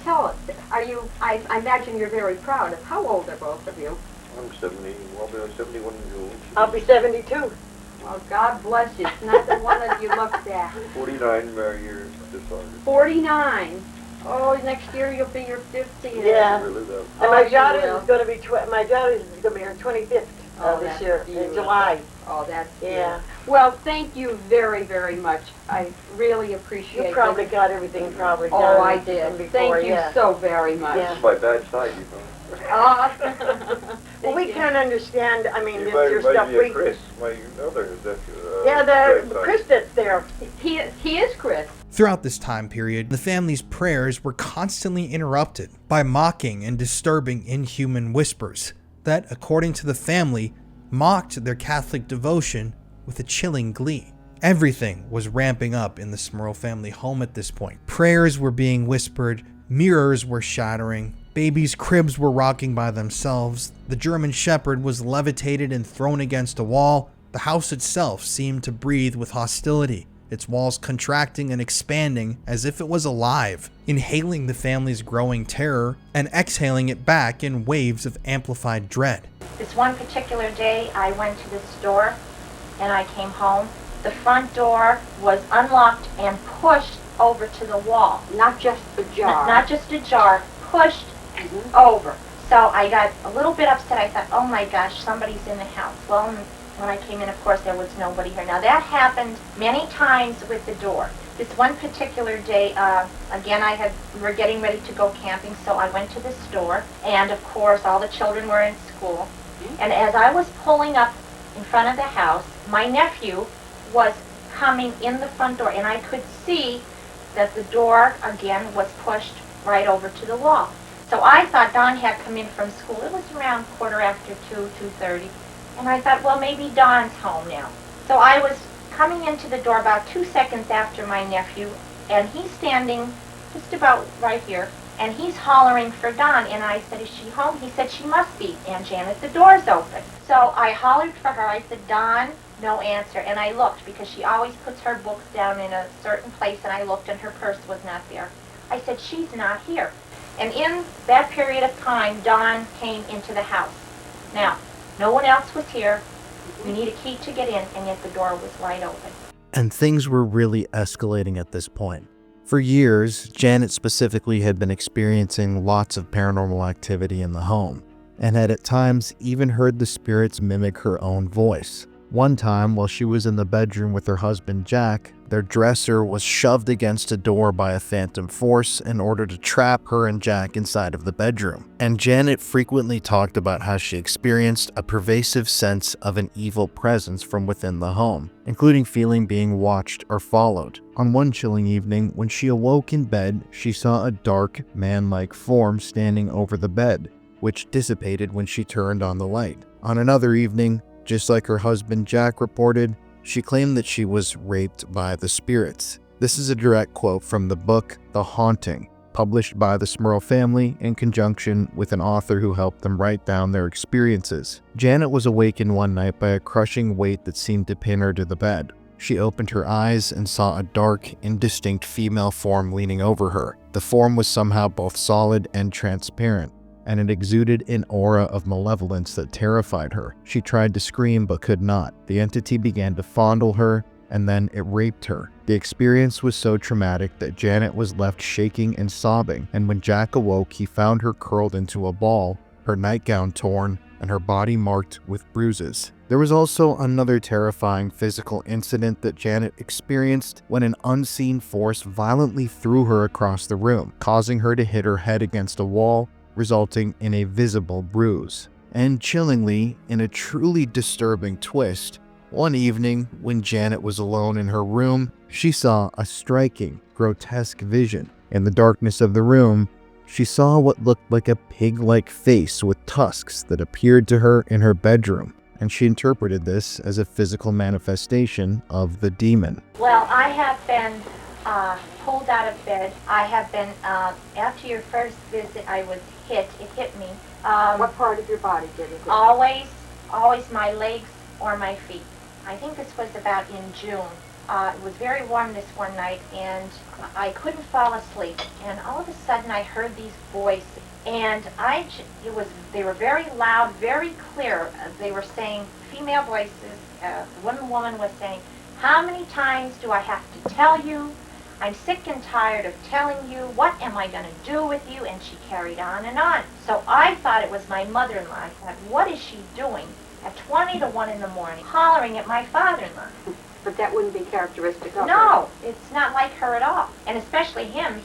Tell us, I imagine you're very proud of, how old are both of you? I'm 70, well, I'll be 71 in June. I'll be 72. Well, God bless you. It's not that one of you looks that. 49 years this August. 49. Oh, next year you'll be your 50th. Yeah. Never lived out. And Oh, my you daughter will. is going to be my daughter is going to be her 25th Oh, this that's year in beautiful. July. Oh, that's Yeah. good. Well, thank you very, very much. I really appreciate You probably it. got everything probably done. Oh, I from did. before, Thank you yeah. so very much. Yeah. This is my bad side, you know. Ah. Well, we Thank you. can't understand. I mean, You this might your remind stuff. me of Chris, my other nephew. Yeah, the Chris that's there. He is Chris. Throughout this time period, the family's prayers were constantly interrupted by mocking and disturbing inhuman whispers that, according to the family, mocked their Catholic devotion with a chilling glee. Everything was ramping up in the SMURL family home at this point. Prayers were being whispered, mirrors were shattering, babies' cribs were rocking by themselves, the German Shepherd was levitated and thrown against a wall, the house itself seemed to breathe with hostility, its walls contracting and expanding as if it was alive, inhaling the family's growing terror and exhaling it back in waves of amplified dread. This one particular day, I went to the store and I came home. The front door was unlocked and pushed over to the wall. Not just a jar. Not just ajar, pushed over. So I got a little bit upset. I thought, oh my gosh, somebody's in the house. Well, when I came in, of course, there was nobody here. Now, that happened many times with the door. This one particular day, again, we were getting ready to go camping, so I went to the store, and of course, all the children were in school. And as I was pulling up in front of the house, my nephew was coming in the front door, and I could see that the door, again, was pushed right over to the wall. So I thought Don had come in from school. It was around 2:30. And I thought, well, maybe Don's home now. So I was coming into the door about 2 seconds after my nephew, and he's standing just about right here, and he's hollering for Don. And I said, is she home? He said, she must be. And Janet, the door's open. So I hollered for her. I said, Don, no answer. And I looked, because she always puts her books down in a certain place, and I looked, and her purse was not there. I said, she's not here. And in that period of time, Don came into the house. Now, no one else was here. You need a key to get in, and yet the door was wide open. And things were really escalating at this point. For years, Janet specifically had been experiencing lots of paranormal activity in the home, and had at times even heard the spirits mimic her own voice. One time, while she was in the bedroom with her husband Jack, their dresser was shoved against a door by a phantom force in order to trap her and Jack inside of the bedroom. And Janet frequently talked about how she experienced a pervasive sense of an evil presence from within the home, including feeling being watched or followed. On one chilling evening, when she awoke in bed, she saw a dark, man-like form standing over the bed, which dissipated when she turned on the light. On another evening, just like her husband Jack reported, she claimed that she was raped by the spirits. This is a direct quote from the book The Haunting, published by the SMURL family in conjunction with an author who helped them write down their experiences. Janet was awakened one night by a crushing weight that seemed to pin her to the bed. She opened her eyes and saw a dark, indistinct female form leaning over her. The form was somehow both solid and transparent, and it exuded an aura of malevolence that terrified her. She tried to scream but could not. The entity began to fondle her, and then it raped her. The experience was so traumatic that Janet was left shaking and sobbing, and when Jack awoke, he found her curled into a ball, her nightgown torn, and her body marked with bruises. There was also another terrifying physical incident that Janet experienced when an unseen force violently threw her across the room, causing her to hit her head against a wall, resulting in a visible bruise. And chillingly, in a truly disturbing twist, one evening when Janet was alone in her room, she saw a striking, grotesque vision. In the darkness of the room, she saw what looked like a pig-like face with tusks that appeared to her in her bedroom, and she interpreted this as a physical manifestation of the demon. Well, I have been pulled out of bed. I have been, after your first visit, I was hit. It hit me. What part of your body did it hit? Always my legs or my feet. I think this was about in June. It was very warm this one night, and I couldn't fall asleep. And all of a sudden, I heard these voices, and they were very loud, very clear. They were saying, female voices. One woman was saying, "How many times do I have to tell you? I'm sick and tired of telling you. What am I going to do with you?" And she carried on and on. So I thought it was my mother-in-law. I thought, what is she doing at 20 to 1 in the morning, hollering at my father-in-law? But that wouldn't be characteristic of her. No, it's not like her at all. And especially him,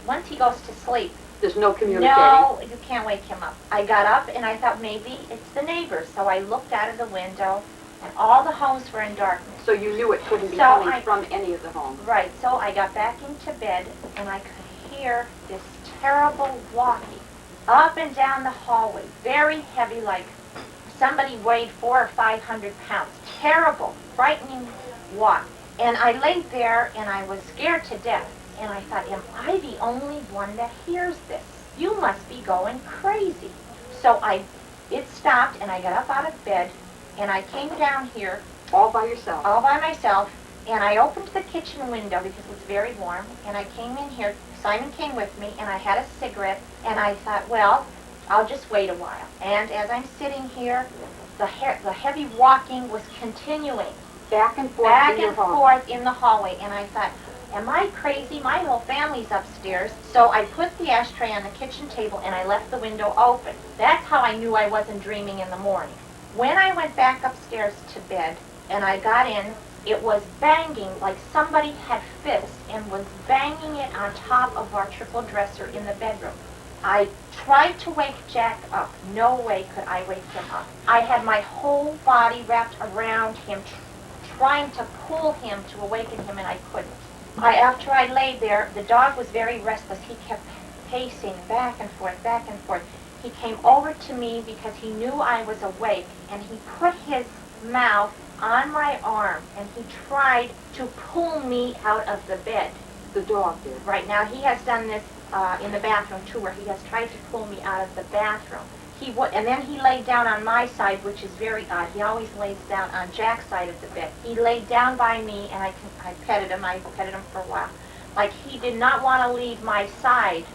once he goes to sleep, There's no communicating. no, you can't wake him up. I got up and I thought maybe it's the neighbors. So I looked out of the window and all the homes were in darkness. So you knew it couldn't be So coming from any of the homes. Right, so I got back into bed and I could hear this terrible walking up and down the hallway, very heavy, like somebody weighed 400 or 500 pounds. Terrible, frightening walk. And I laid there and I was scared to death. And I thought, am I the only one that hears this? You must be going crazy. So it stopped and I got up out of bed and I came down here All by yourself. all by myself, and I opened the kitchen window because it was very warm, and I came in here. Simon came with me, and I had a cigarette, and I thought, well, I'll just wait a while. And as I'm sitting here, the heavy walking was continuing, Back and forth back in your and home. forth in the hallway, and I thought, am I crazy? My whole family's upstairs. So I put the ashtray on the kitchen table, and I left the window open. That's how I knew I wasn't dreaming in the morning. When I went back upstairs to bed, and I got in, it was banging like somebody had fists and was banging it on top of our triple dresser in the bedroom. I tried to wake Jack up. No way could I wake him up. I had my whole body wrapped around him, trying to pull him to awaken him, and I couldn't. After I laid there, the dog was very restless. He kept pacing back and forth, back and forth. He came over to me because he knew I was awake, and he put his mouth on my arm, and he tried to pull me out of the bed. The dog did. Right now, he has done this in the bathroom too, where he has tried to pull me out of the bathroom. And then he laid down on my side, which is very odd. He always lays down on Jack's side of the bed. He laid down by me, and I petted him. I petted him for a while. Like he did not want to leave my side.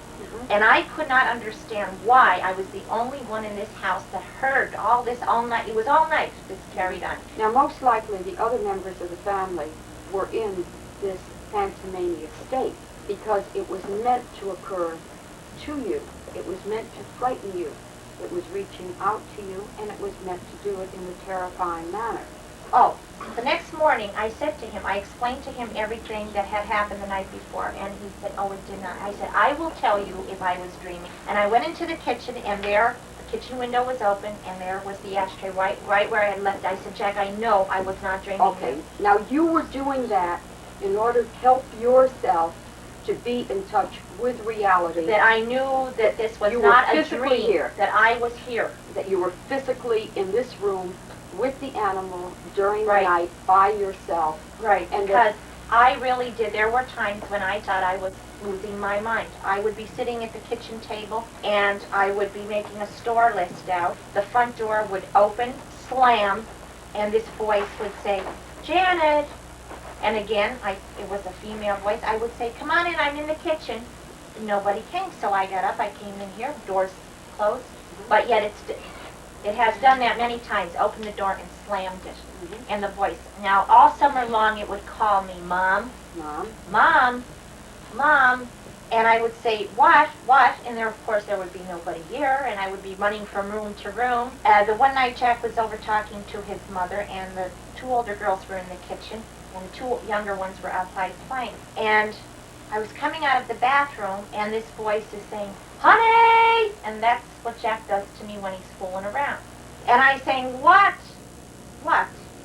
And I could not understand why I was the only one in this house that heard all this all night. It was all night this carried on. Now, most likely, the other members of the family were in this phantomania state because it was meant to occur to you. It was meant to frighten you. It was reaching out to you, and it was meant to do it in a terrifying manner. Oh, the next morning I said to him, I explained to him everything that had happened the night before, and he said, oh, it did not. I said, I will tell you if I was dreaming. And I went into the kitchen, and there, the kitchen window was open, and there was the ashtray right where I had left it. I said, Jack, I know I was not dreaming. Okay, now you were doing that in order to help yourself to be in touch with reality. That I knew that this was You were not a physically dream, here. that I was here. That you were physically in this room with the animal during the Right. night by yourself. Right, And because I really did. There were times when I thought I was losing my mind. I would be sitting at the kitchen table, and I would be making a store list out. The front door would open, slam, and this voice would say, Janet! And again, it was a female voice. I would say, come on in, I'm in the kitchen. Nobody came, so I got up, I came in here, doors closed. But yet it has done that many times, opened the door and slammed it. And the voice. Now, all summer long, it would call me, Mom, Mom, Mom, Mom. And I would say, what? And there, of course, there would be nobody here, and I would be running from room to room. The one night Jack was over talking to his mother, and the 2 older girls were in the kitchen, and the 2 younger ones were outside playing. And I was coming out of the bathroom, and this voice is saying, "Honey!" And that's what Jack does to me when he's fooling around. And I'm saying, what?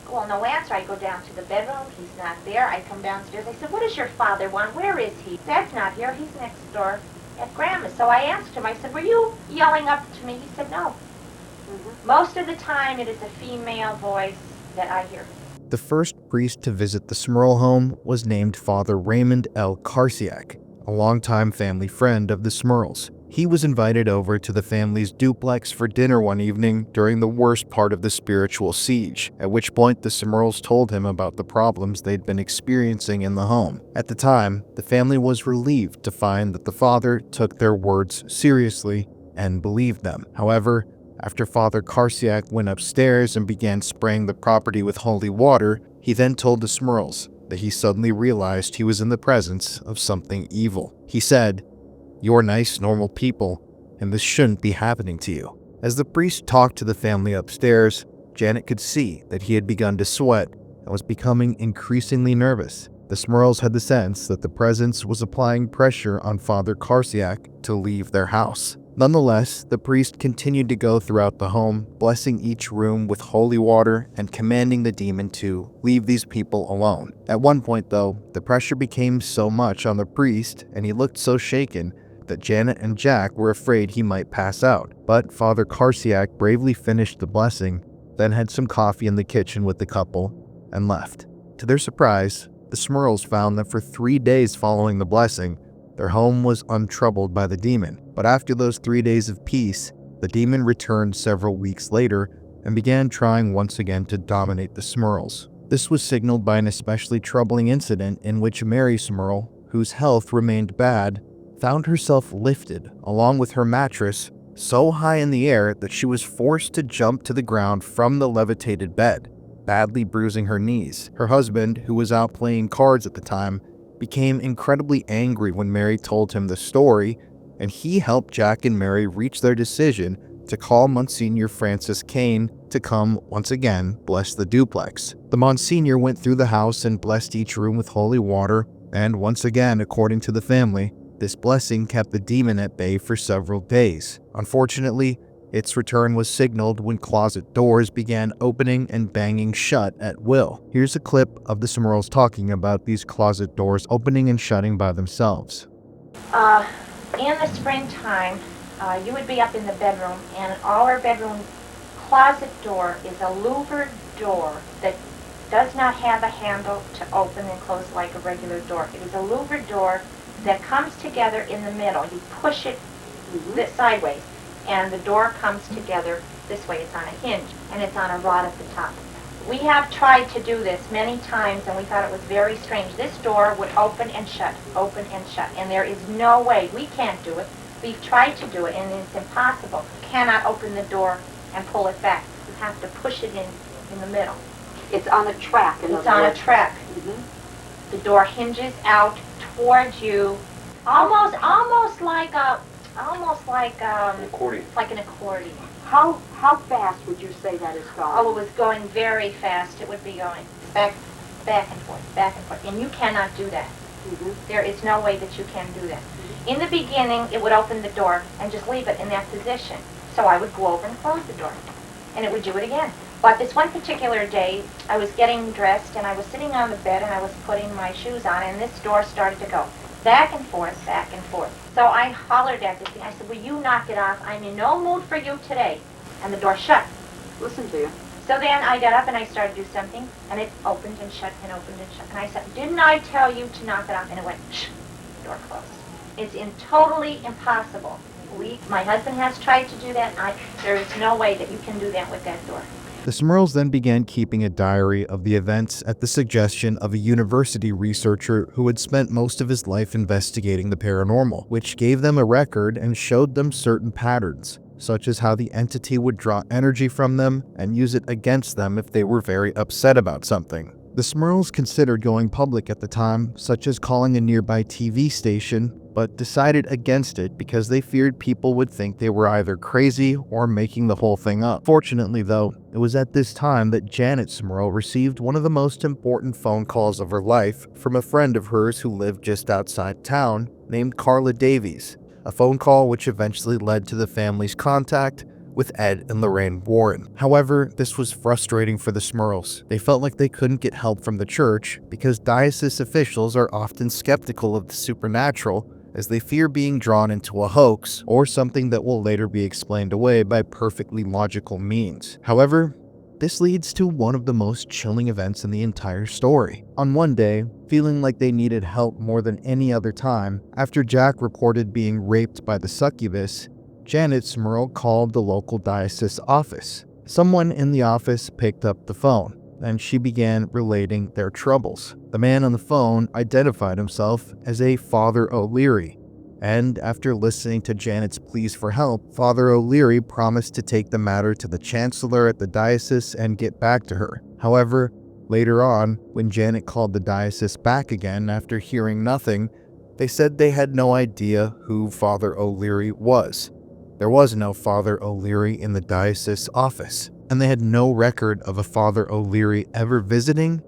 Well, no answer. I go down to the bedroom. He's not there. I come downstairs. I said, "What does your father want? Where is he?" "Dad's not here. He's next door at Grandma's." So I asked him, I said, "Were you yelling up to me?" He said, "No." Most of the time, it is a female voice that I hear. The first priest to visit the SMURL home was named Father Raymond L. Karsiak, a longtime family friend of the SMURLs. He was invited over to the family's duplex for dinner one evening during the worst part of the spiritual siege, at which point the SMURLs told him about the problems they'd been experiencing in the home. At the time, the family was relieved to find that the father took their words seriously and believed them. However, after Father Karsiak went upstairs and began spraying the property with holy water, he then told the SMURLs that he suddenly realized he was in the presence of something evil. He said, "You're nice, normal people, and this shouldn't be happening to you." As the priest talked to the family upstairs, Janet could see that he had begun to sweat and was becoming increasingly nervous. The SMURLs had the sense that the presence was applying pressure on Father Karsiak to leave their house. Nonetheless, the priest continued to go throughout the home, blessing each room with holy water and commanding the demon to leave these people alone. At one point, though, the pressure became so much on the priest and he looked so shaken that Janet and Jack were afraid he might pass out. But Father Karsiak bravely finished the blessing, then had some coffee in the kitchen with the couple, and left. To their surprise, the SMURLs found that for 3 days following the blessing, their home was untroubled by the demon. But after those 3 days of peace, the demon returned several weeks later and began trying once again to dominate the SMURLs. This was signaled by an especially troubling incident in which Mary SMURL, whose health remained bad, found herself lifted, along with her mattress, so high in the air that she was forced to jump to the ground from the levitated bed, badly bruising her knees. Her husband, who was out playing cards at the time, became incredibly angry when Mary told him the story, and he helped Jack and Mary reach their decision to call Monsignor Francis Kane to come once again bless the duplex. The Monsignor went through the house and blessed each room with holy water, and once again, according to the family, this blessing kept the demon at bay for several days. Unfortunately, its return was signaled when closet doors began opening and banging shut at will. Here's a clip of the SMURLs talking about these closet doors opening and shutting by themselves. In the springtime, you would be up in the bedroom, and our bedroom closet door is a louvered door that does not have a handle to open and close like a regular door. It is a louvered door that comes together in the middle. You push it sideways, and the door comes together this way. It's on a hinge, and it's on a rod at the top. We have tried to do this many times, and we thought it was very strange. This door would open and shut, and there is no way. We can't do it. We've tried to do it, and it's impossible. You cannot open the door and pull it back. You have to push it in the middle. It's on a track. It's on a track. The door hinges out towards you, almost like An accordion. like an accordion. How fast would you say that is going? Oh, it was going very fast. It would be going back and forth, and you cannot do that. There is no way that you can do that. In the beginning, it would open the door and just leave it in that position. So I would go over and close the door, and it would do it again. But this one particular day, I was getting dressed, and I was sitting on the bed, and I was putting my shoes on, and this door started to go back and forth, back and forth. So I hollered at this thing. I said, "Will you knock it off? I'm in no mood for you today." And the door shut. Listen to you. So then I got up and I started to do something, and it opened and shut and opened and shut. And I said, "Didn't I tell you to knock it off?" And it went, shh, the door closed. It's totally impossible. My husband has tried to do that. There is no way that you can do that with that door. The SMURLs then began keeping a diary of the events at the suggestion of a university researcher who had spent most of his life investigating the paranormal, which gave them a record and showed them certain patterns, such as how the entity would draw energy from them and use it against them if they were very upset about something. The SMURLs considered going public at the time, such as calling a nearby TV station, but decided against it because they feared people would think they were either crazy or making the whole thing up. Fortunately, though, it was at this time that Janet SMURL received one of the most important phone calls of her life from a friend of hers who lived just outside town named Carla Davies, a phone call which eventually led to the family's contact with Ed and Lorraine Warren. However, this was frustrating for the SMURLs. They felt like they couldn't get help from the church because diocese officials are often skeptical of the supernatural, as they fear being drawn into a hoax or something that will later be explained away by perfectly logical means. However, this leads to one of the most chilling events in the entire story. On one day, feeling like they needed help more than any other time, after Jack reported being raped by the succubus, Janet SMURL called the local diocese office. Someone in the office picked up the phone, and she began relating their troubles. The man on the phone identified himself as a Father O'Leary, and after listening to Janet's pleas for help, Father O'Leary promised to take the matter to the chancellor at the diocese and get back to her. However, later on, when Janet called the diocese back again after hearing nothing, they said they had no idea who Father O'Leary was. There was no Father O'Leary in the diocese office, and they had no record of a Father O'Leary ever visiting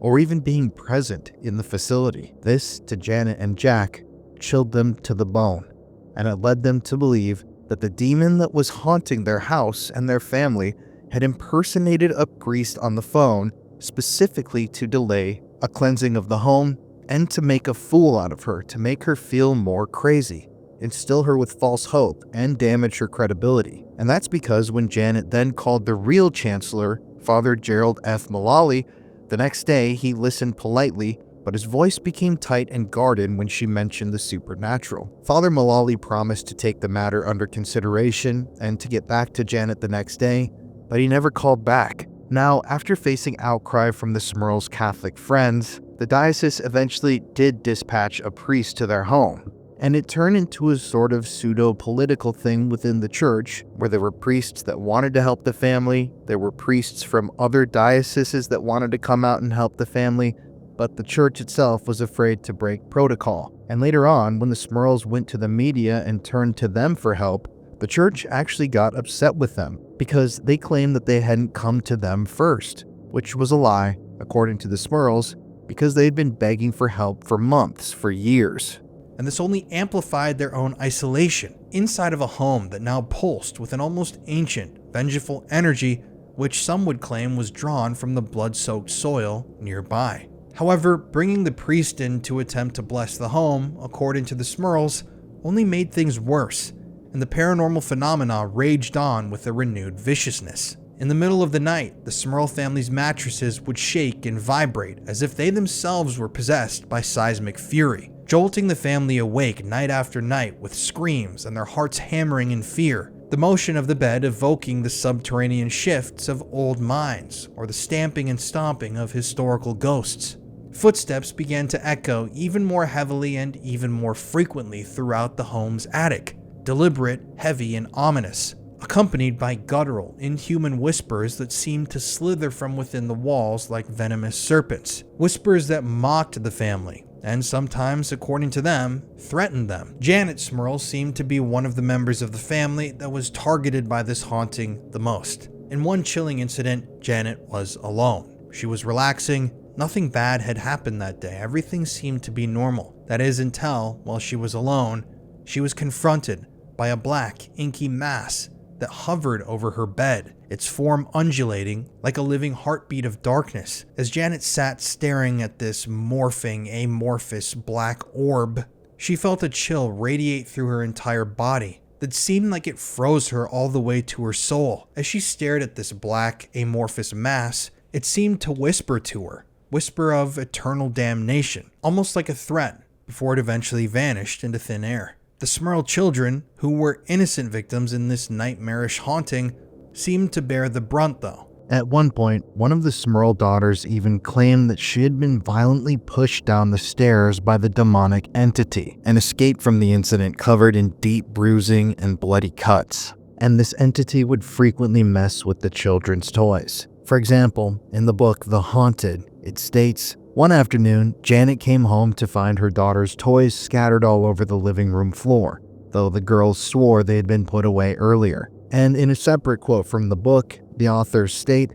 or even being present in the facility. This, to Janet and Jack, chilled them to the bone, and it led them to believe that the demon that was haunting their house and their family had impersonated a priest on the phone specifically to delay a cleansing of the home and to make a fool out of her, to make her feel more crazy, instill her with false hope, and damage her credibility. And that's because when Janet then called the real chancellor, Father Gerald F. Mullally, the next day he listened politely, but his voice became tight and guarded when she mentioned the supernatural. Father Mullally promised to take the matter under consideration and to get back to Janet the next day, but he never called back. Now, after facing outcry from the SMURL's Catholic friends, the diocese eventually did dispatch a priest to their home, and it turned into a sort of pseudo-political thing within the church, where there were priests that wanted to help the family, there were priests from other dioceses that wanted to come out and help the family, but the church itself was afraid to break protocol. And later on, when the SMURLs went to the media and turned to them for help, the church actually got upset with them because they claimed that they hadn't come to them first, which was a lie, according to the SMURLs, because they'd been begging for help for months, for years. And this only amplified their own isolation inside of a home that now pulsed with an almost ancient, vengeful energy, which some would claim was drawn from the blood-soaked soil nearby. However, bringing the priest in to attempt to bless the home, according to the SMURLs, only made things worse, and the paranormal phenomena raged on with a renewed viciousness. In the middle of the night, the SMURL family's mattresses would shake and vibrate as if they themselves were possessed by seismic fury, jolting the family awake night after night with screams and their hearts hammering in fear, the motion of the bed evoking the subterranean shifts of old mines or the stamping and stomping of historical ghosts. Footsteps began to echo even more heavily and even more frequently throughout the home's attic, deliberate, heavy, and ominous, accompanied by guttural, inhuman whispers that seemed to slither from within the walls like venomous serpents, whispers that mocked the family, and sometimes, according to them, threatened them. Janet SMURL seemed to be one of the members of the family that was targeted by this haunting the most. In one chilling incident, Janet was alone. She was relaxing. Nothing bad had happened that day. Everything seemed to be normal. That is, until, while she was alone, she was confronted by a black, inky mass that hovered over her bed, its form undulating like a living heartbeat of darkness. As Janet sat staring at this morphing, amorphous black orb, she felt a chill radiate through her entire body that seemed like it froze her all the way to her soul. As she stared at this black, amorphous mass, it seemed to whisper to her, whisper of eternal damnation, almost like a threat, before it eventually vanished into thin air. The SMURL children, who were innocent victims in this nightmarish haunting, seemed to bear the brunt though. At one point, one of the SMURL daughters even claimed that she had been violently pushed down the stairs by the demonic entity and escaped from the incident covered in deep bruising and bloody cuts. And this entity would frequently mess with the children's toys. For example, in the book The Haunted, it states, One afternoon, Janet came home to find her daughter's toys scattered all over the living room floor, though the girls swore they had been put away earlier. And in a separate quote from the book, the authors state,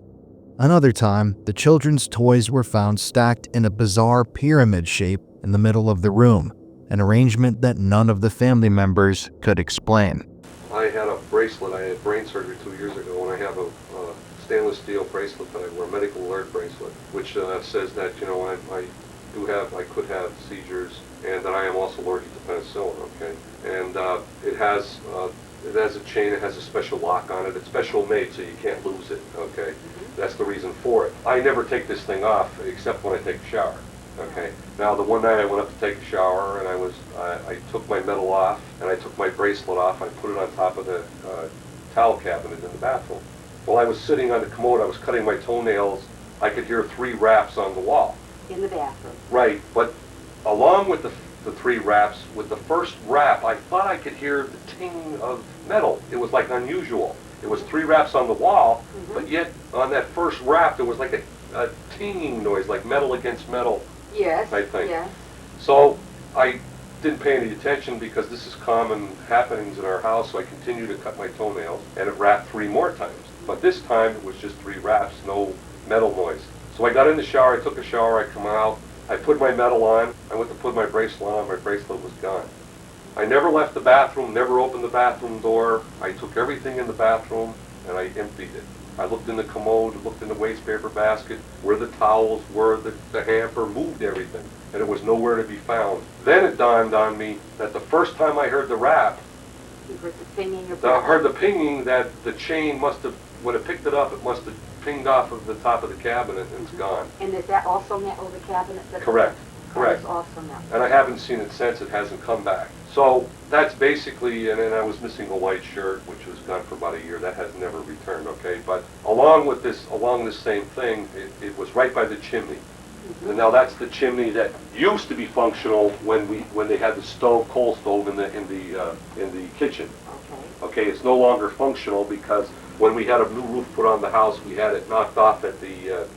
"Another time, the children's toys were found stacked in a bizarre pyramid shape in the middle of the room, an arrangement that none of the family members could explain." I had a bracelet. I had brain surgery 2 years ago, and I have a stainless steel bracelet that I wear, a medical alert bracelet, which says that, you know, I could have seizures, and that I am also allergic to penicillin, okay? And it has a chain, it has a special lock on it. It's special made so you can't lose it, okay? That's the reason for it. I never take this thing off except when I take a shower, okay? Now, the one night I went up to take a shower, and I took my metal off, and I took my bracelet off. I put it on top of the towel cabinet in the bathroom. While I was sitting on the commode, I was cutting my toenails, I could hear 3 raps on the wall. In the bathroom. Right, but along with the 3 raps, with the first rap, I thought I could hear the ting of metal. It was like unusual. It was 3 raps on the wall, but yet on that first rap, there was like a tinging noise, like metal against metal. Yes. I think. Yes. So I didn't pay any attention because this is common happenings in our house, so I continued to cut my toenails, and it rapped 3 more times. But this time it was just 3 raps, no metal noise. So I got in the shower, I took a shower, I come out, I put my metal on, I went to put my bracelet on, my bracelet was gone. I never left the bathroom, never opened the bathroom door. I took everything in the bathroom and I emptied it. I looked in the commode, looked in the waste paper basket, where the towels were, the hamper, moved everything, and it was nowhere to be found. Then it dawned on me that the first time I heard the rap, You heard the pinging of I heard the pinging, that the chain must have, when it picked it up, it must have pinged off of the top of the cabinet and it's gone. And is that also metal, the cabinet? Correct, That correct. is also metal. And I haven't seen it since, it hasn't come back. So that's basically, and then I was missing a white shirt, which was gone for about a year. That has never returned, okay? But along this same thing, it was right by the chimney. And now that's the chimney that used to be functional when they had the coal stove in the kitchen. Okay. Okay, it's no longer functional because when we had a new roof put on the house, we had it knocked off at the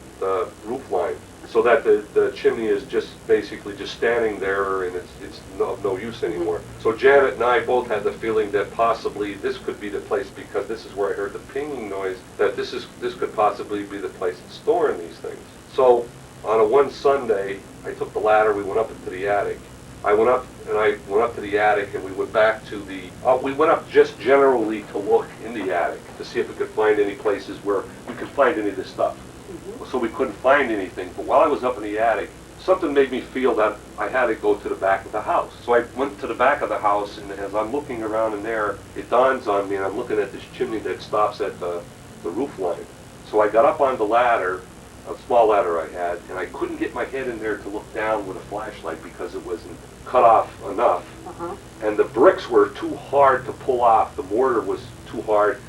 roof line, so that the chimney is just basically just standing there, and it's of no use anymore. So Janet and I both had the feeling that possibly this could be the place, because this is where I heard the pinging noise, that this could possibly be the place that's storing these things. So on one Sunday, I took the ladder, we went up into the attic. I went up to the attic, and we went back to we went up just generally to look in the attic to see if we could find any places where we could find any of this stuff. So we couldn't find anything, but while I was up in the attic, something made me feel that I had to go to the back of the house. So I went to the back of the house, and as I'm looking around in there, it dawns on me, and I'm looking at this chimney that stops at the roof line. So I got up on the ladder, a small ladder I had, and I couldn't get my head in there to look down with a flashlight because it wasn't cut off enough. And the bricks were too hard to pull off. The mortar was too hard.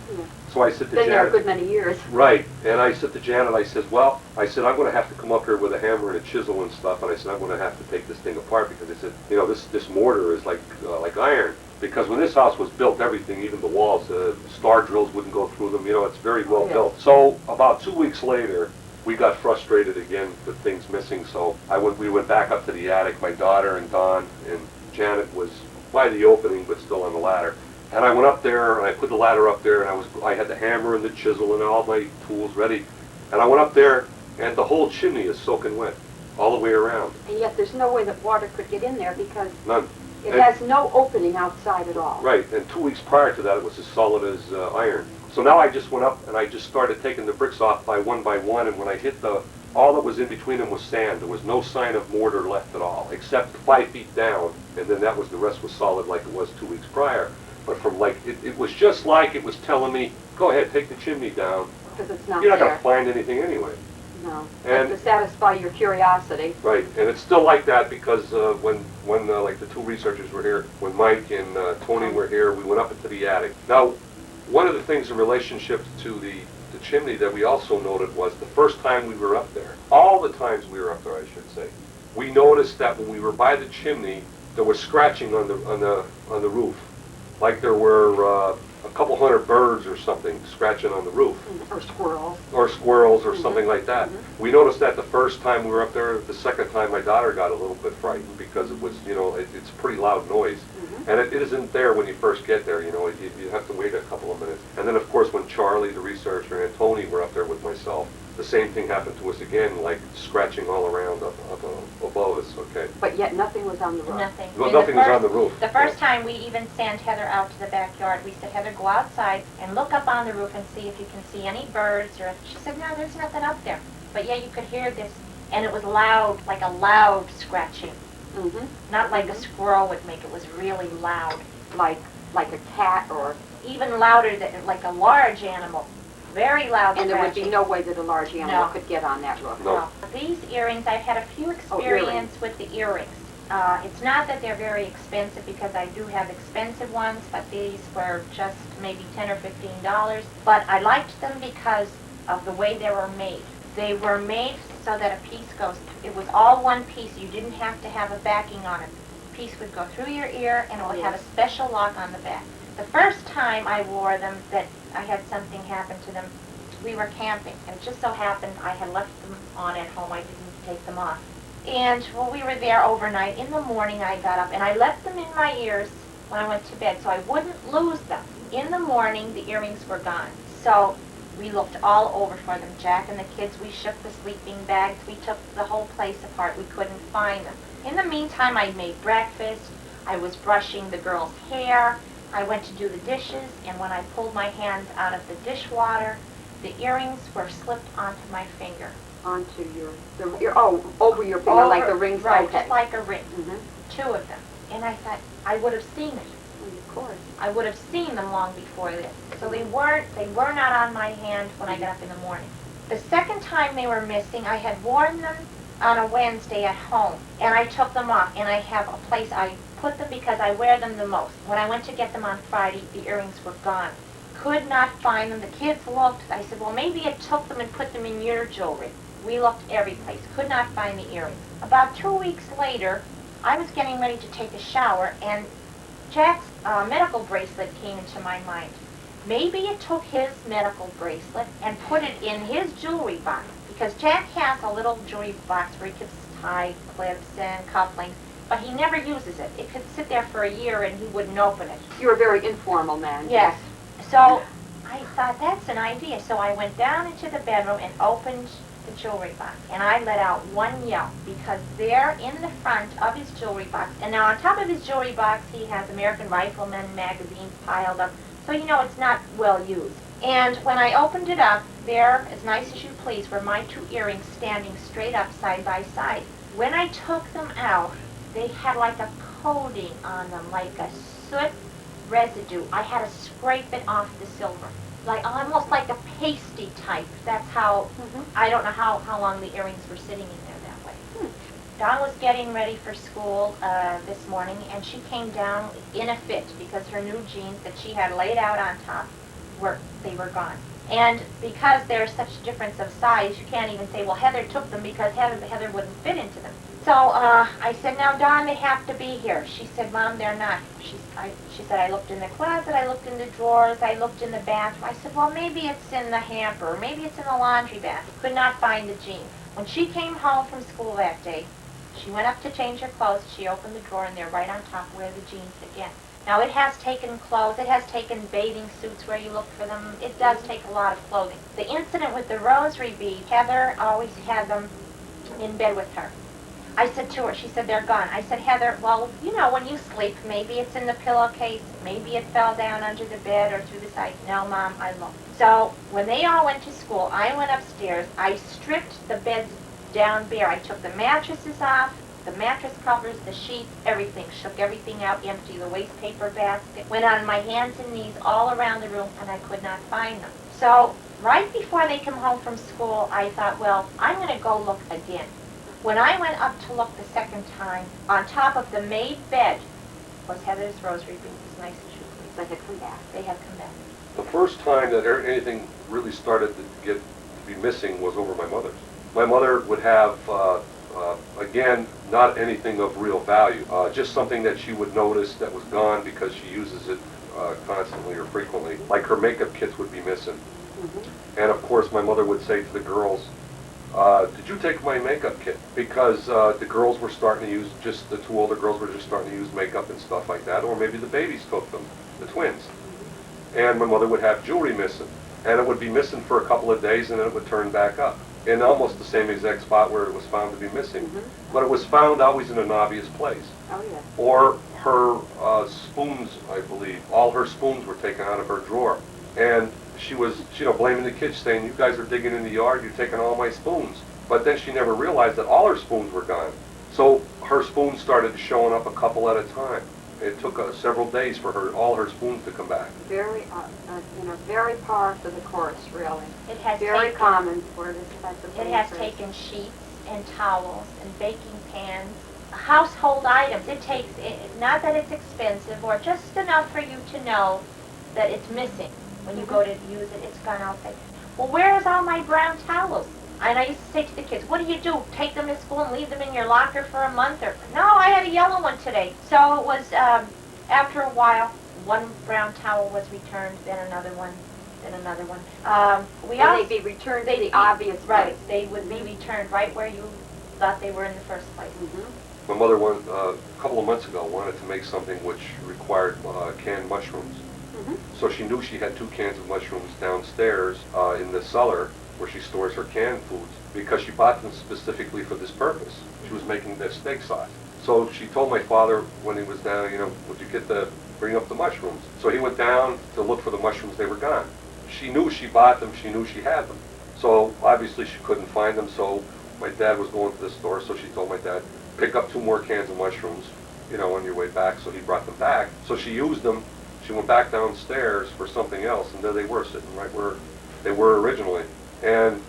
So I said to Been there a Janet, good many years. right, and I said to Janet, I said, I'm going to have to come up here with a hammer and a chisel and stuff, and I said, I'm going to have to take this thing apart, because I said, you know, this mortar is like iron. Because when this house was built, everything, even the walls, star drills wouldn't go through them. You know, it's very well built. So about 2 weeks later, we got frustrated again with things missing, so we went back up to the attic. My daughter and Dawn and Janet was by the opening, but still on the ladder. And I went up there, and I put the ladder up there, and I had the hammer and the chisel and all my tools ready. And I went up there, and the whole chimney is soaking wet, all the way around. And yet there's no way that water could get in there because None. it has no opening outside at all. Right, and 2 weeks prior to that, it was as solid as iron. So now I just went up, and I just started taking the bricks off by one, and when I hit all that was in between them was sand. There was no sign of mortar left at all, except 5 feet down, and then the rest was solid like it was 2 weeks prior. But from it was just like it was telling me, go ahead, take the chimney down. Because it's not You're not going there. to find anything anyway. No. And- But to satisfy your curiosity. Right, and it's still like that because when like the 2 researchers were here, when Mike and Tony were here, we went up into the attic. Now, one of the things in relationship to the chimney that we also noted was the first time we were up there, all the times we were up there, I should say, we noticed that when we were by the chimney, there was scratching on the roof, like there were a couple hundred birds or something scratching on the roof. Or squirrels. Or squirrels or something like that. We noticed that the first time we were up there. The second time my daughter got a little bit frightened because it was, you know, it's a pretty loud noise. And it isn't there when you first get there, you know, you have to wait a couple of minutes. And then of course when Charlie, the researcher, and Tony were up there with myself, the same thing happened to us again, like scratching all around up above us, okay? But yet nothing was on the roof. Nothing. Well, And the nothing was on first- the roof. The first time we even sent Heather out to the backyard, we said, Heather, go outside and look up on the roof and see if you can see any birds or, she said, no, there's nothing up there. But yeah, you could hear this, and it was loud, like a loud scratching. Not like a squirrel would make, it was really loud. Like a cat or, Even louder than, like a large animal. Very loud and there would be scratching. no way that a large animal No. could get on that roof. No. These earrings, I've had a few experience with the earrings. It's not that they're very expensive because I do have expensive ones, but these were just maybe $10 or $15. But I liked them because of the way they were made. They were made so that a piece goes, it was all one piece. You didn't have to have a backing on it. The piece would go through your ear and it would have a special lock on the back. The first time I wore them that I had something happen to them, we were camping, and it just so happened I had left them on at home. I didn't take them off. And while we were there overnight, in the morning I got up, and I left them in my ears when I went to bed so I wouldn't lose them. In the morning, the earrings were gone. So we looked all over for them. Jack and the kids, we shook the sleeping bags. We took the whole place apart. We couldn't find them. In the meantime, I made breakfast. I was brushing the girls' hair. I went to do the dishes, and when I pulled my hands out of the dishwater, the earrings were slipped onto my finger. Onto over your finger, like the rings. Right, Okay. just like a ring. 2 of them. And I thought, I would have seen it. Of course. I would have seen them long before this. So they were not on my hand when I got up in the morning. The second time they were missing, I had worn them on a Wednesday at home, and I took them off, and I have a place I put them because I wear them the most. When I went to get them on Friday, the earrings were gone. Could not find them. The kids looked. I said, well, maybe it took them and put them in your jewelry. We looked every place. Could not find the earrings. About 2 weeks later, I was getting ready to take a shower, and Jack's medical bracelet came into my mind. Maybe it took his medical bracelet and put it in his jewelry box, because Jack has a little jewelry box where he keeps tie clips and cufflinks, but he never uses it. It could sit there for a year and he wouldn't open it. You're a very informal man. Yes. So I thought, that's an idea. So I went down into the bedroom and opened the jewelry box, and I let out one yell, because there in the front of his jewelry box, and now on top of his jewelry box he has American Rifleman magazines piled up, so you know it's not well used. And when I opened it up, there, as nice as you please, were my 2 earrings standing straight up side by side. When I took them out, they had like a coating on them, like a soot residue. I had to scrape it off the silver, like almost like a pasty type. That's how, I don't know how long the earrings were sitting in there that way. Dawn was getting ready for school this morning, and she came down in a fit because her new jeans that she had laid out on top, they were gone. And because there's such a difference of size, you can't even say, well, Heather took them, because Heather wouldn't fit into them. So I said, now, Dawn, they have to be here. She said, Mom, they're not. She said, I looked in the closet, I looked in the drawers, I looked in the bathroom. I said, well, maybe it's in the hamper, maybe it's in the laundry basket. Could not find the jeans. When she came home from school that day, she went up to change her clothes. She opened the drawer, and they're right on top where the jeans again. Now, it has taken clothes, it has taken bathing suits where you look for them. It does take a lot of clothing. The incident with the rosary beads, Heather always had them in bed with her. I said to her, she said, they're gone. I said, Heather, well, you know, when you sleep, maybe it's in the pillowcase, maybe it fell down under the bed or through the side. No, Mom, I looked. So when they all went to school, I went upstairs. I stripped the beds down bare. I took the mattresses off, the mattress covers, the sheets, everything. Shook everything out, empty the waste paper basket. Went on my hands and knees all around the room, and I could not find them. So right before they come home from school, I thought, well, I'm going to go look again. When I went up to look the second time, on top of the made bed was Heather's rosary beads, as nice as you please. They had come back. They had come back. The first time that anything really started to be missing was over my mother's. My mother would have a Again, not anything of real value, just something that she would notice that was gone because she uses it constantly or frequently. Like her makeup kits would be missing. And of course my mother would say to the girls, did you take my makeup kit? Because the girls were starting to use, just the two older girls were just starting to use makeup and stuff like that, or maybe the babies took them, the twins. And my mother would have jewelry missing, and it would be missing for a couple of days and then it would turn back up in almost the same exact spot where it was found to be missing. But it was found always in an obvious place. Oh, yeah. Or her spoons, I believe, all her spoons were taken out of her drawer. And she was, blaming the kids, saying, you guys are digging in the yard, you're taking all my spoons. But then she never realized that all her spoons were gone. So her spoons started showing up a couple at a time. It took several days for all her spoons to come back. Very, very par for the course, really. It has Very taken, common for this type of thing. it has taken sheets and towels and baking pans, household items. It takes, not that it's expensive, or just enough for you to know that it's missing. When you go to use it, it's gone out there. Well, where is all my brown towels? And I used to say to the kids, what do? Take them to school and leave them in your locker for a month? Or no, I had a yellow one today. So it was, after a while, one brown towel was returned, then another one, then another one. They'd be returned to the obvious Right, place. they would be returned right where you thought they were in the first place. My mother, a couple of months ago, wanted to make something which required canned mushrooms. So she knew she had 2 cans of mushrooms downstairs in the cellar where she stores her canned foods, because she bought them specifically for this purpose. She was making their steak sauce. So she told my father when he was down, would you bring up the mushrooms? So he went down to look for the mushrooms, they were gone. She knew she bought them, she knew she had them. So obviously she couldn't find them, so my dad was going to the store, so she told my dad, pick up 2 more cans of mushrooms, on your way back, so he brought them back. So she used them, she went back downstairs for something else, and there they were, sitting right where they were originally. And,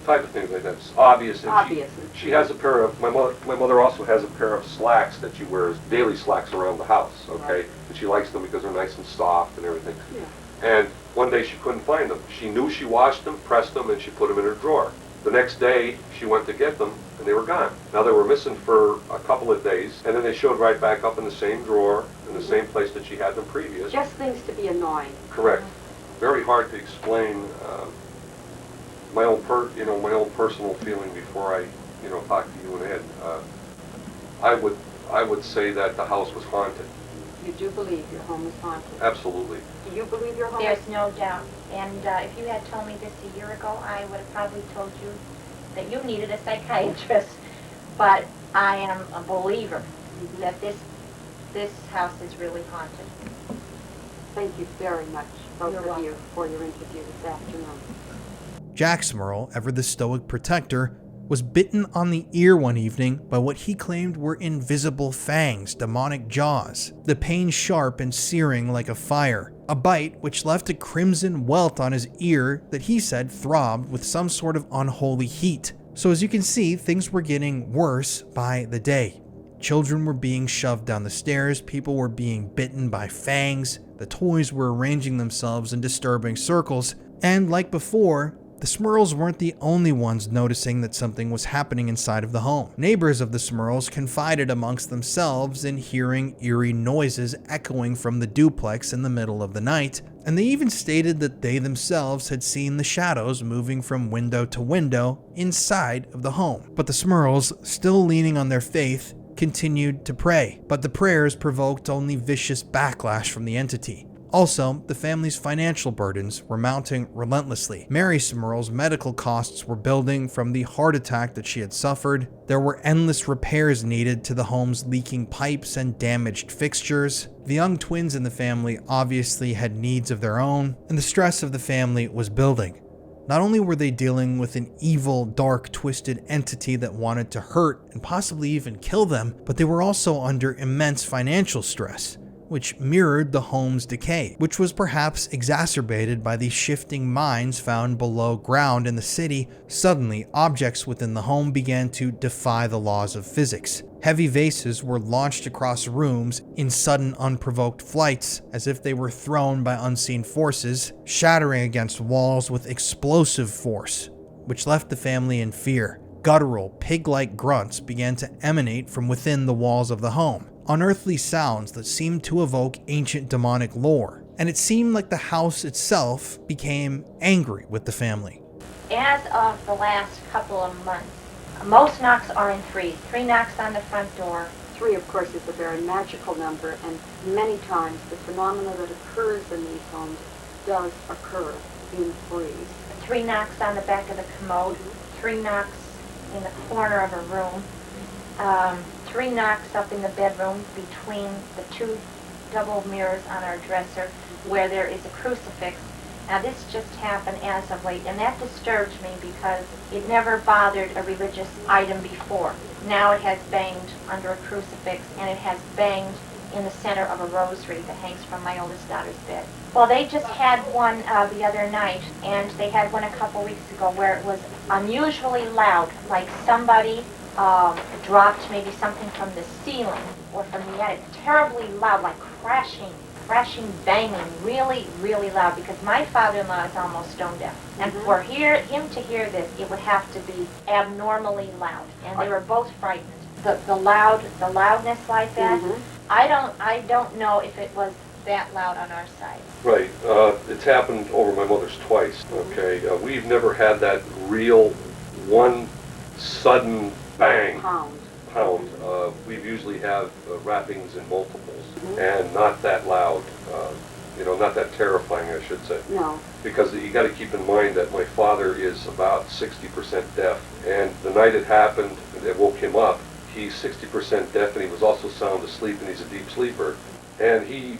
type of things like that. It's obvious. And she has a pair of, my mother also has a pair of slacks that she wears, daily slacks around the house, okay? And she likes them because they're nice and soft and everything. And one day she couldn't find them. She knew she washed them, pressed them, and she put them in her drawer. The next day, she went to get them, and they were gone. Now, they were missing for a couple of days, and then they showed right back up in the same drawer, in the same place that she had them previous. Just things to be annoying. Correct. Very hard to explain my own personal feeling before I, talk to you and Ed. I would say that the house was haunted. You do believe your home is haunted? Absolutely. Do you believe your home There's no doubt. And if you had told me this a year ago, I would have probably told you that you needed a psychiatrist. But I am a believer that this house is really haunted. Thank you very much, both You're of welcome. you, for your interview this afternoon. Jack SMURL, ever the stoic protector, was bitten on the ear one evening by what he claimed were invisible fangs, demonic jaws, the pain sharp and searing like a fire. A bite which left a crimson welt on his ear that he said throbbed with some sort of unholy heat. So as you can see, things were getting worse by the day. Children were being shoved down the stairs, people were being bitten by fangs, the toys were arranging themselves in disturbing circles, and like before, the SMURLs weren't the only ones noticing that something was happening inside of the home. Neighbors of the SMURLs confided amongst themselves in hearing eerie noises echoing from the duplex in the middle of the night, and they even stated that they themselves had seen the shadows moving from window to window inside of the home. But the SMURLs, still leaning on their faith, continued to pray, but the prayers provoked only vicious backlash from the entity. Also, the family's financial burdens were mounting relentlessly. Mary SMURL's medical costs were building from the heart attack that she had suffered. There were endless repairs needed to the home's leaking pipes and damaged fixtures. The young twins in the family obviously had needs of their own, and the stress of the family was building. Not only were they dealing with an evil, dark, twisted entity that wanted to hurt and possibly even kill them, but they were also under immense financial stress, which mirrored the home's decay, which was perhaps exacerbated by the shifting mines found below ground in the city. Suddenly, objects within the home began to defy the laws of physics. Heavy vases were launched across rooms in sudden, unprovoked flights, as if they were thrown by unseen forces, shattering against walls with explosive force, which left the family in fear. Guttural, pig-like grunts began to emanate from within the walls of the home, unearthly sounds that seemed to evoke ancient demonic lore, and it seemed like the house itself became angry with the family. As of the last couple of months, most knocks are in threes. 3 knocks on the front door. 3, of course, is a very magical number, and many times the phenomena that occurs in these homes does occur in 3s. 3 knocks on the back of the commode. 3 knocks in the corner of a room. 3 knocks up in the bedroom between the 2 double mirrors on our dresser where there is a crucifix. Now this just happened as of late, and that disturbs me because it never bothered a religious item before. Now it has banged under a crucifix, and it has banged in the center of a rosary that hangs from my oldest daughter's bed. Well, they just had one the other night, and they had one a couple weeks ago where it was unusually loud, like somebody dropped maybe something from the ceiling or from the attic. Terribly loud, like crashing, banging, really, really loud, because my father-in-law is almost stone deaf. And for him to hear this, it would have to be abnormally loud. And they were both frightened. The loudness like that, I don't know if it was that loud on our side. Right. It's happened over my mother's twice, okay? We've never had that real one sudden bang. Pound. We usually have wrappings in multiples, and not that loud, not that terrifying, I should say. No. Because you got to keep in mind that my father is about 60% deaf, and the night it happened, it woke him up. He's 60% deaf, and he was also sound asleep, and he's a deep sleeper. And he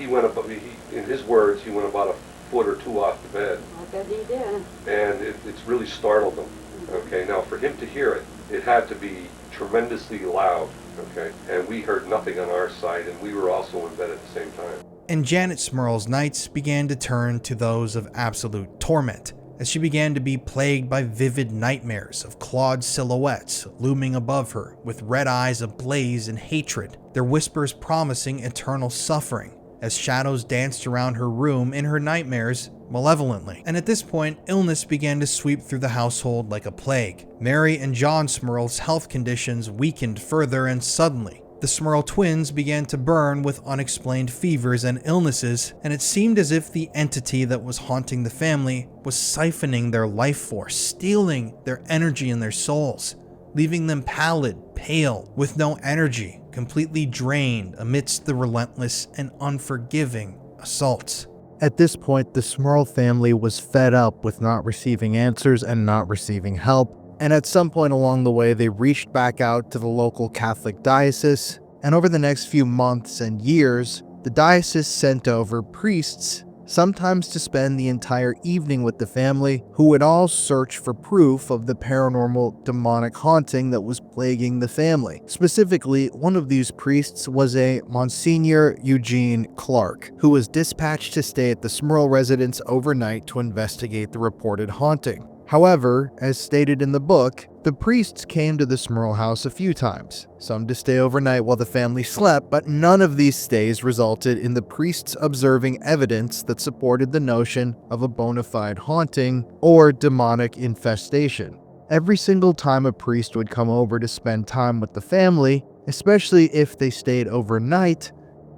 went about, in his words, he went about a foot or 2 off the bed. I bet he did. And it's really startled him. Okay, now for him to hear it, it had to be tremendously loud, okay? And we heard nothing on our side, and we were also in bed at the same time. And Janet SMURL's nights began to turn to those of absolute torment, as she began to be plagued by vivid nightmares of clawed silhouettes looming above her with red eyes ablaze in hatred, their whispers promising eternal suffering, as shadows danced around her room in her nightmares malevolently. And at this point, illness began to sweep through the household like a plague. Mary and John SMURL's health conditions weakened further, and suddenly, the SMURL twins began to burn with unexplained fevers and illnesses, and it seemed as if the entity that was haunting the family was siphoning their life force, stealing their energy and their souls, leaving them pallid, pale, with no energy, completely drained amidst the relentless and unforgiving assaults. At this point, the SMURL family was fed up with not receiving answers and not receiving help, and at some point along the way, they reached back out to the local Catholic diocese, and over the next few months and years, the diocese sent over priests, sometimes to spend the entire evening with the family, who would all search for proof of the paranormal demonic haunting that was plaguing the family. Specifically, one of these priests was a Monsignor Eugene Clark, who was dispatched to stay at the SMURL residence overnight to investigate the reported haunting. However, as stated in the book, the priests came to the SMURL house a few times, some to stay overnight while the family slept, but none of these stays resulted in the priests observing evidence that supported the notion of a bona fide haunting or demonic infestation. Every single time a priest would come over to spend time with the family, especially if they stayed overnight,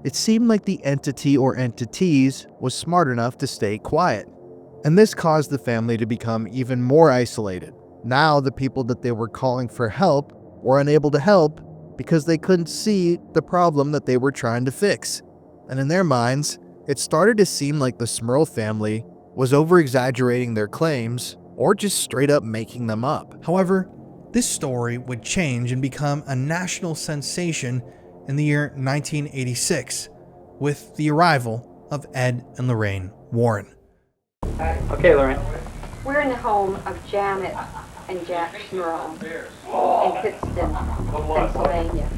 it seemed like the entity or entities was smart enough to stay quiet. And this caused the family to become even more isolated. Now the people that they were calling for help were unable to help because they couldn't see the problem that they were trying to fix. And in their minds, it started to seem like the SMURL family was over-exaggerating their claims or just straight up making them up. However, this story would change and become a national sensation in the year 1986 with the arrival of Ed and Lorraine Warren. Okay, Lorraine. We're in the home of Janet and Jack SMURL in Pittston, Pennsylvania.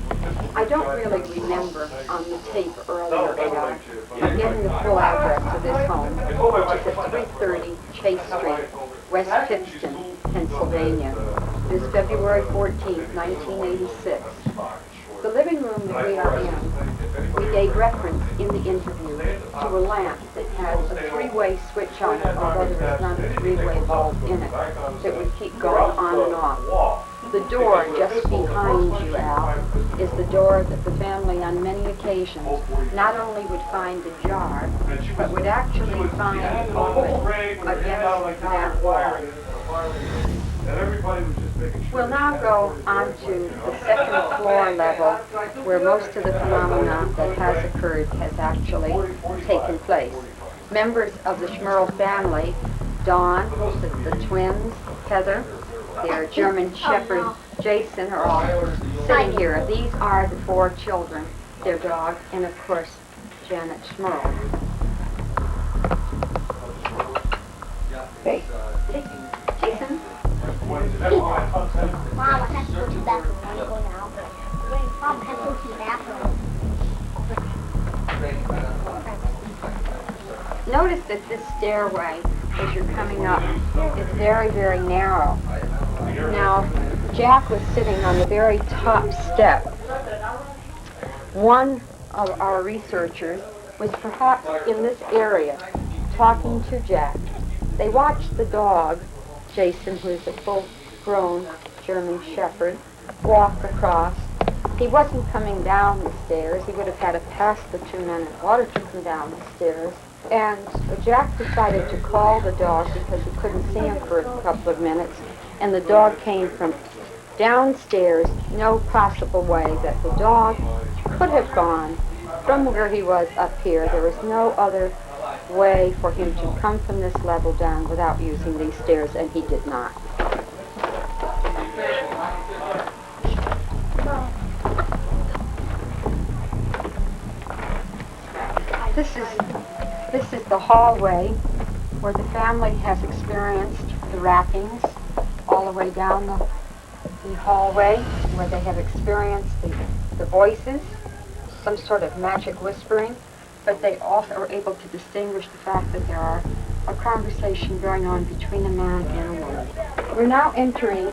I don't really remember on the tape earlier of getting the full address of this home, which is at 330 Chase Street, West Pittston, Pennsylvania. It is February 14, 1986. The living room that we are in, we gave reference in the interview to a lamp that has a 3-way switch on it, although there is not a 3-way bulb in it, that would keep going on and off. The door just behind you, Al, is the door that the family on many occasions not only would find ajar, but would actually find open against that wall. We'll now go on to the second floor level where most of the phenomena that has occurred has actually taken place. Members of the SMURL family, Dawn, the twins, Heather, their German Shepherd, Jason, are all sitting here. These are the 4 children, their dog, and of course, Janet SMURL. Hey. Jason? Mom, I have to go to the bathroom. I want to go now. Mom, I have to go to the bathroom. Notice that this stairway, as you're coming up, is very, very narrow. Now, Jack was sitting on the very top step. One of our researchers was perhaps in this area, talking to Jack. They watched the dog, Jason, who is a full-grown German Shepherd, walk across. He wasn't coming down the stairs. He would have had to pass the 2 men in water to come down the stairs. And Jack decided to call the dog because he couldn't see him for a couple of minutes. And the dog came from downstairs. No possible way that the dog could have gone from where he was up here. There was no other way for him to come from this level down without using these stairs, and he did not. This is the hallway where the family has experienced the rappings all the way down the hallway, where they have experienced the voices, some sort of magic whispering, but they also are able to distinguish the fact that there are a conversation going on between a man and a woman. We're now entering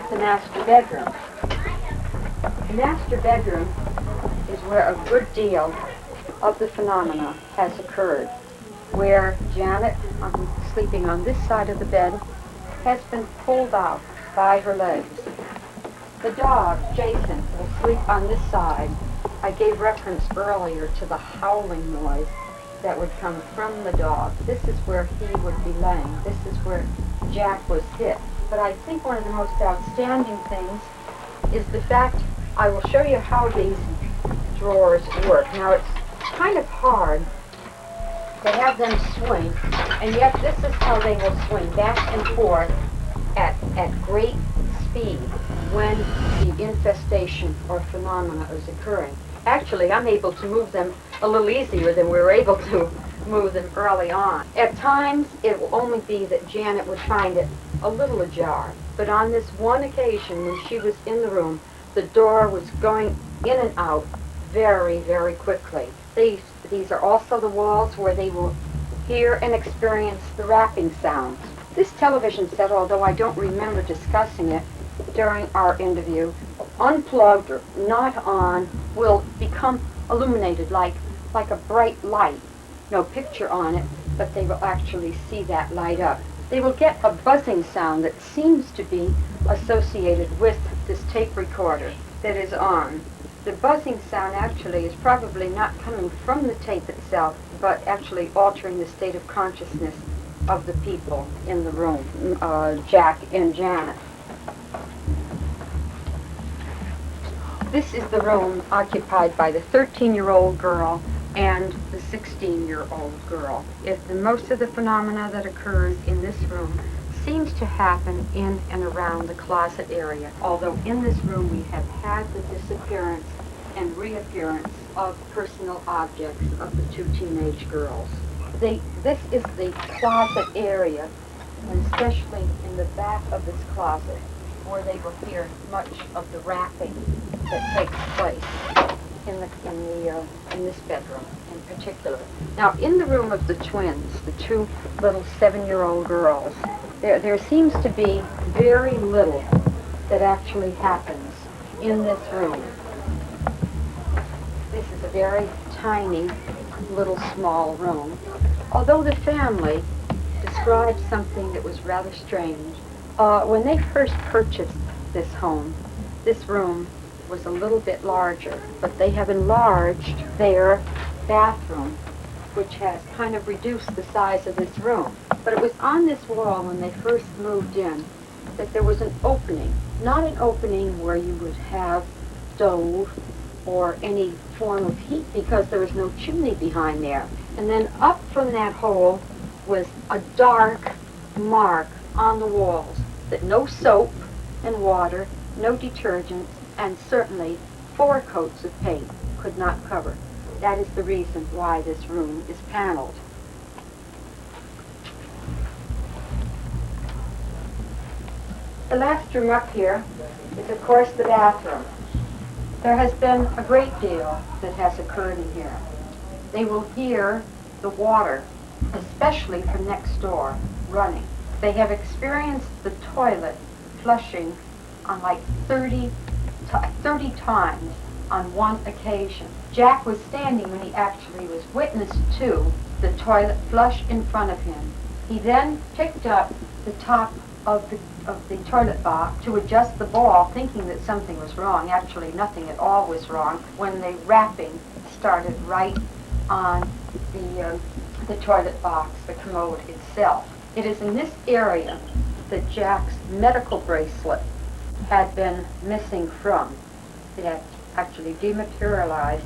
the master bedroom. The master bedroom is where a good deal of the phenomena has occurred, where Janet, sleeping on this side of the bed, has been pulled out by her legs. The dog, Jason, will sleep on this side. I gave reference earlier to the howling noise that would come from the dog. This is where he would be laying. This is where Jack was hit. But I think one of the most outstanding things is the fact, I will show you how these drawers work. Now, it's kind of hard to have them swing, and yet this is how they will swing back and forth at great speed when the infestation or phenomena is occurring. Actually, I'm able to move them a little easier than we were able to move them early on. At times, it will only be that Janet would find it a little ajar, but on this one occasion when she was in the room, the door was going in and out very, very quickly. These are also the walls where they will hear and experience the rapping sounds. This television set, although I don't remember discussing it during our interview, unplugged or not on, will become illuminated like a bright light. No picture on it, but they will actually see that light up. They will get a buzzing sound that seems to be associated with this tape recorder that is on. The buzzing sound actually is probably not coming from the tape itself, but actually altering the state of consciousness of the people in the room, Jack and Janet. This is the room occupied by the 13-year-old girl and the 16-year-old girl. Most of the phenomena that occurs in this room seems to happen in and around the closet area, although in this room we have had the disappearance and reappearance of personal objects of the 2 teenage girls. This is the closet area, and especially in the back of this closet, where they will hear much of the rapping that takes place in this bedroom in particular. Now, in the room of the twins, the 2 little 7-year-old girls, there seems to be very little that actually happens in this room. This is a very tiny, little small room. Although the family described something that was rather strange. When they first purchased this home, this room was a little bit larger, but they have enlarged their bathroom, which has kind of reduced the size of this room. But it was on this wall when they first moved in that there was an opening, not an opening where you would have stove or any form of heat because there was no chimney behind there. And then up from that hole was a dark mark on the walls that no soap and water, no detergents, and certainly 4 coats of paint could not cover. That is the reason why this room is paneled. The last room up here is, of course, the bathroom. There has been a great deal that has occurred in here. They will hear the water, especially from next door, running. They have experienced the toilet flushing on like 30 times on one occasion. Jack was standing when he actually was witness to the toilet flush in front of him. He then picked up the top of the toilet box to adjust the ball, thinking that something was wrong. Actually, nothing at all was wrong when the wrapping started right on the toilet box, the commode itself. It is in this area that Jack's medical bracelet had been missing from. It had actually dematerialized.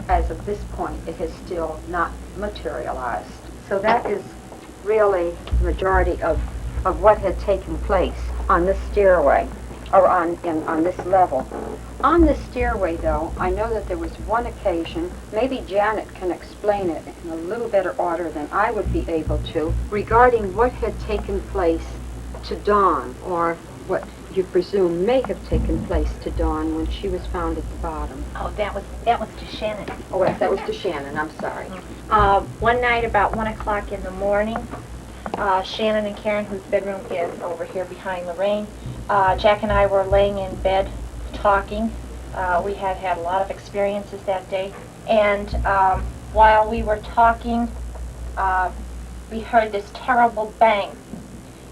As of this point, it has still not materialized. So that is really the majority of what had taken place on this stairway, or on this level. On this stairway, though, I know that there was one occasion, maybe Janet can explain it in a little better order than I would be able to, regarding what had taken place to Dawn, or what you presume may have taken place to Dawn when she was found at the bottom. Oh, that was to Shannon. Oh, that was to Shannon, I'm sorry. One night about 1 o'clock in the morning, Shannon and Karen, whose bedroom is over here behind Lorraine, Jack and I were laying in bed talking. We had had a lot of experiences that day. And while we were talking, we heard this terrible bang.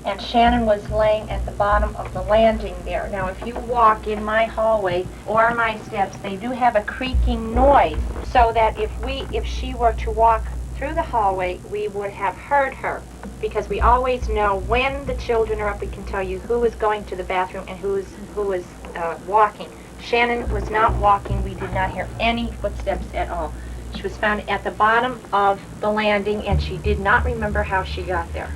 And Shannon was laying at the bottom of the landing there. Now, if you walk in my hallway or my steps, they do have a creaking noise, so that if she were to walk through the hallway, we would have heard her. Because we always know when the children are up, we can tell you who is going to the bathroom and who is walking. Shannon was not walking. We did not hear any footsteps at all. She was found at the bottom of the landing, and she did not remember how she got there.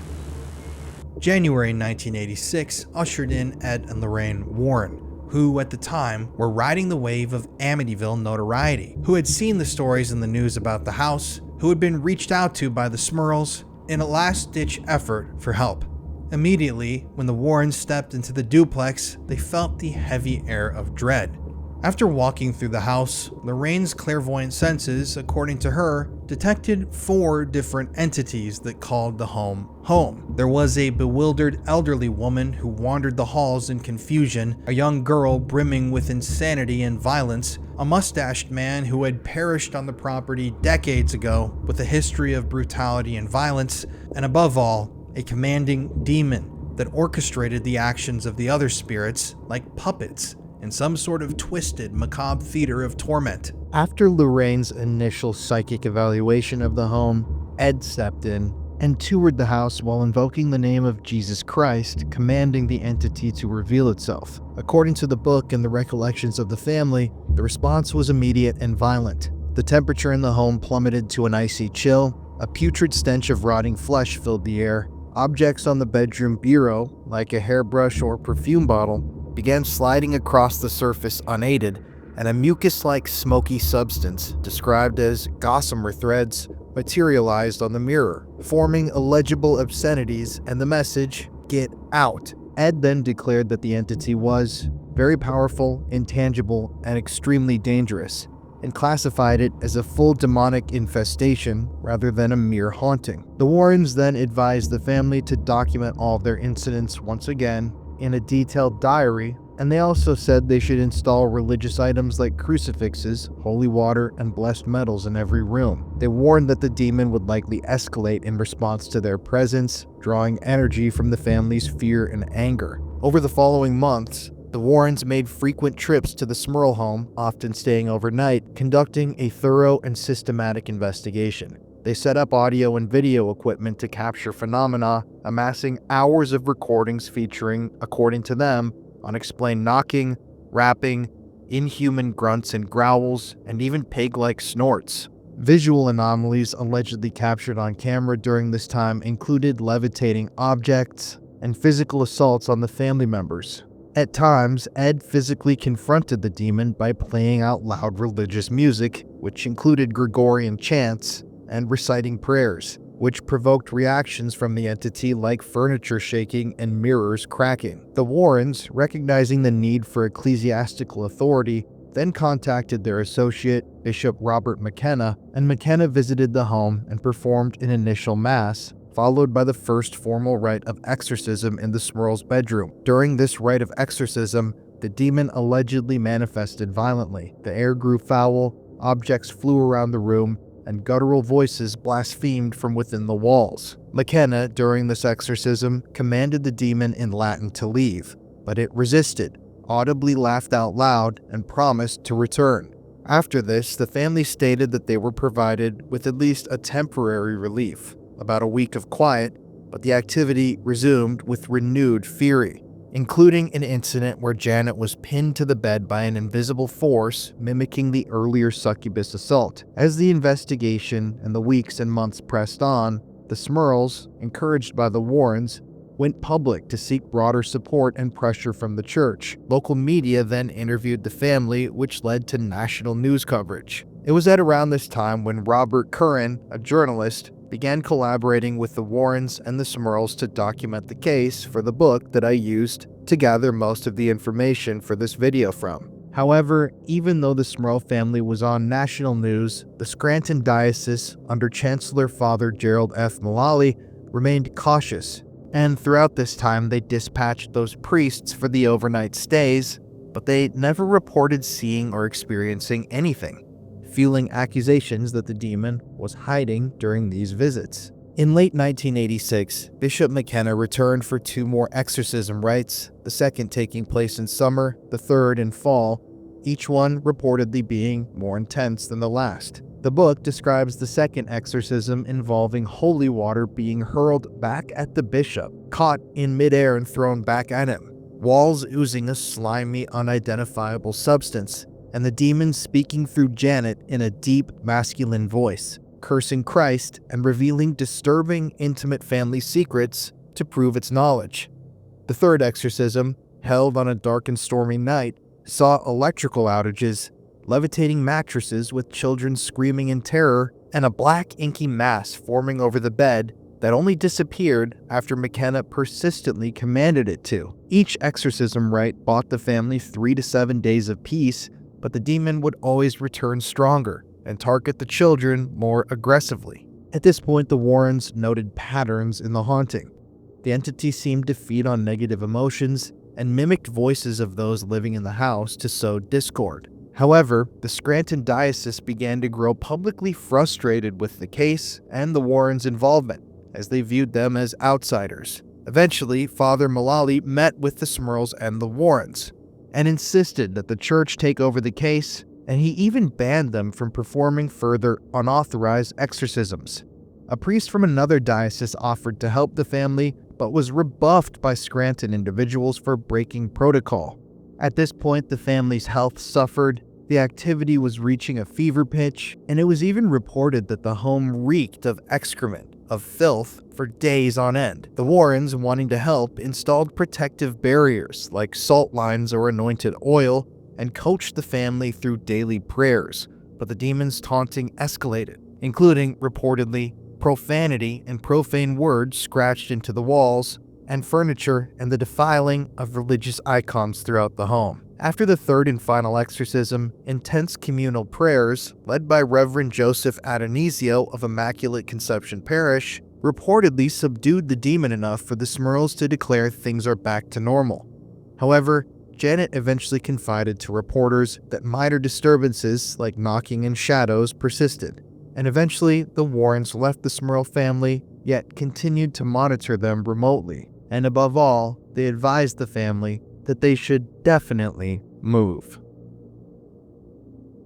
January 1986 ushered in Ed and Lorraine Warren, who at the time were riding the wave of Amityville notoriety, who had seen the stories in the news about the house, who had been reached out to by the SMURLs in a last-ditch effort for help. Immediately, when the Warrens stepped into the duplex, they felt the heavy air of dread. After walking through the house, Lorraine's clairvoyant senses, according to her, detected 4 different entities that called the home home. There was a bewildered elderly woman who wandered the halls in confusion, a young girl brimming with insanity and violence, a mustached man who had perished on the property decades ago with a history of brutality and violence, and above all, a commanding demon that orchestrated the actions of the other spirits like puppets in some sort of twisted, macabre theater of torment. After Lorraine's initial psychic evaluation of the home, Ed stepped in and toured the house while invoking the name of Jesus Christ, commanding the entity to reveal itself. According to the book and the recollections of the family, the response was immediate and violent. The temperature in the home plummeted to an icy chill, a putrid stench of rotting flesh filled the air, objects on the bedroom bureau, like a hairbrush or perfume bottle, began sliding across the surface unaided, and a mucus-like smoky substance, described as gossamer threads, materialized on the mirror, forming illegible obscenities and the message, "Get out." Ed then declared that the entity was very powerful, intangible, and extremely dangerous, and classified it as a full demonic infestation rather than a mere haunting. The Warrens then advised the family to document all of their incidents once again in a detailed diary, and they also said they should install religious items like crucifixes, holy water, and blessed metals in every room. They warned that the demon would likely escalate in response to their presence, drawing energy from the family's fear and anger. Over the following months, The Warrens made frequent trips to the SMURL home, often staying overnight, conducting a thorough and systematic investigation. They set up audio and video equipment to capture phenomena, amassing hours of recordings featuring, according to them, unexplained knocking, rapping, inhuman grunts and growls, and even pig-like snorts. Visual anomalies allegedly captured on camera during this time included levitating objects and physical assaults on the family members. At times, Ed physically confronted the demon by playing out loud religious music, which included Gregorian chants, and reciting prayers, which provoked reactions from the entity like furniture shaking and mirrors cracking. The Warrens, recognizing the need for ecclesiastical authority, then contacted their associate, Bishop Robert McKenna, and McKenna visited the home and performed an initial mass, followed by the first formal rite of exorcism in the SMURL's bedroom. During this rite of exorcism, the demon allegedly manifested violently. The air grew foul, objects flew around the room, and guttural voices blasphemed from within the walls. McKenna, during this exorcism, commanded the demon in Latin to leave, but it resisted, audibly laughed out loud, and promised to return. After this, the family stated that they were provided with at least a temporary relief, about a week of quiet, but the activity resumed with renewed fury, including an incident where Janet was pinned to the bed by an invisible force mimicking the earlier succubus assault. As the investigation and the weeks and months pressed on, the SMURLs, encouraged by the Warrens, went public to seek broader support and pressure from the church. Local media then interviewed the family, which led to national news coverage. It was at around this time when Robert Curran, a journalist, began collaborating with the Warrens and the SMURLs to document the case for the book that I used to gather most of the information for this video from. However, even though the SMURL family was on national news, the Scranton Diocese, under Chancellor Father Gerald F. Mullally, remained cautious, and throughout this time they dispatched those priests for the overnight stays, but they never reported seeing or experiencing anything, fueling accusations that the demon was hiding during these visits. In late 1986, Bishop McKenna returned for 2 more exorcism rites, the second taking place in summer, the third in fall, each one reportedly being more intense than the last. The book describes the second exorcism involving holy water being hurled back at the bishop, caught in midair and thrown back at him, walls oozing a slimy, unidentifiable substance, and the demon speaking through Janet in a deep, masculine voice, cursing Christ and revealing disturbing, intimate family secrets to prove its knowledge. The third exorcism, held on a dark and stormy night, saw electrical outages, levitating mattresses with children screaming in terror, and a black inky mass forming over the bed that only disappeared after McKenna persistently commanded it to. Each exorcism rite bought the family 3 to 7 days of peace, but the demon would always return stronger and target the children more aggressively. At this point, the Warrens noted patterns in the haunting. The entity seemed to feed on negative emotions and mimicked voices of those living in the house to sow discord. However, the Scranton Diocese began to grow publicly frustrated with the case and the Warrens' involvement, as they viewed them as outsiders. Eventually, Father Mullally met with the SMURLs and the Warrens, and insisted that the church take over the case, and he even banned them from performing further unauthorized exorcisms. A priest from another diocese offered to help the family, but was rebuffed by Scranton individuals for breaking protocol. At this point, the family's health suffered, the activity was reaching a fever pitch, and it was even reported that the home reeked of excrement, of filth, for days on end. The Warrens, wanting to help, installed protective barriers like salt lines or anointed oil, and coached the family through daily prayers, but the demon's taunting escalated, including, reportedly, profanity and profane words scratched into the walls and furniture and the defiling of religious icons throughout the home. After the third and final exorcism, intense communal prayers, led by Reverend Joseph Adonisio of Immaculate Conception Parish, reportedly subdued the demon enough for the SMURLs to declare things are back to normal. However, Janet eventually confided to reporters that minor disturbances like knocking and shadows persisted, and eventually the Warrens left the SMURL family, yet continued to monitor them remotely. And above all, they advised the family that they should definitely move.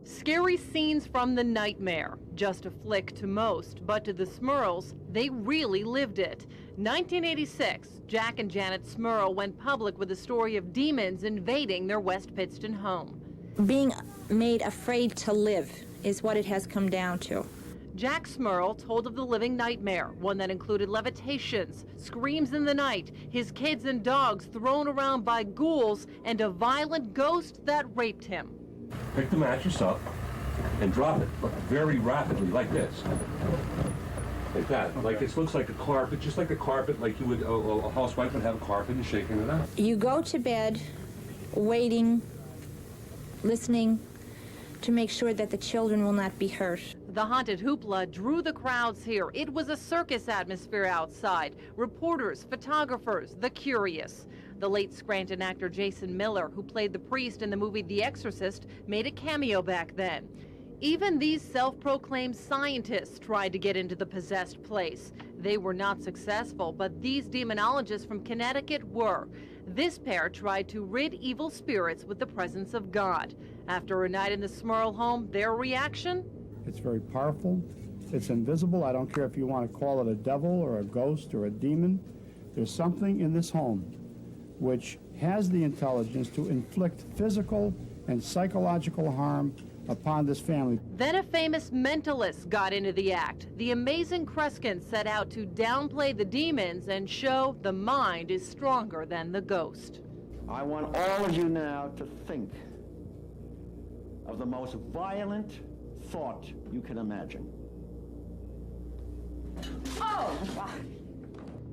Scary scenes from the nightmare. Just a flick to most, but to the SMURLs, they really lived it. 1986, Jack and Janet SMURL went public with a story of demons invading their West Pittston home. Being made afraid to live is what it has come down to. Jack SMURL told of the living nightmare, one that included levitations, screams in the night, his kids and dogs thrown around by ghouls, and a violent ghost that raped him. Pick the mattress up and drop it very rapidly, like this. Like that. Like it looks like a carpet, just like a carpet, like you would, a housewife would have a carpet and shaking it out. You go to bed waiting, listening to make sure that the children will not be hurt. The haunted hoopla drew the crowds here. It was a circus atmosphere outside. Reporters, photographers, the curious. The late Scranton actor Jason Miller, who played the priest in the movie The Exorcist, made a cameo back then. Even these self-proclaimed scientists tried to get into the possessed place. They were not successful, but these demonologists from Connecticut were. This pair tried to rid evil spirits with the presence of God. After a night in the SMURL home, their reaction? It's very powerful. It's invisible. I don't care if you want to call it a devil or a ghost or a demon. There's something in this home which has the intelligence to inflict physical and psychological harm upon this family. Then a famous mentalist got into the act. The amazing Kreskin set out to downplay the demons and show the mind is stronger than the ghost. I want all of you now to think of the most violent thought you can imagine. Oh!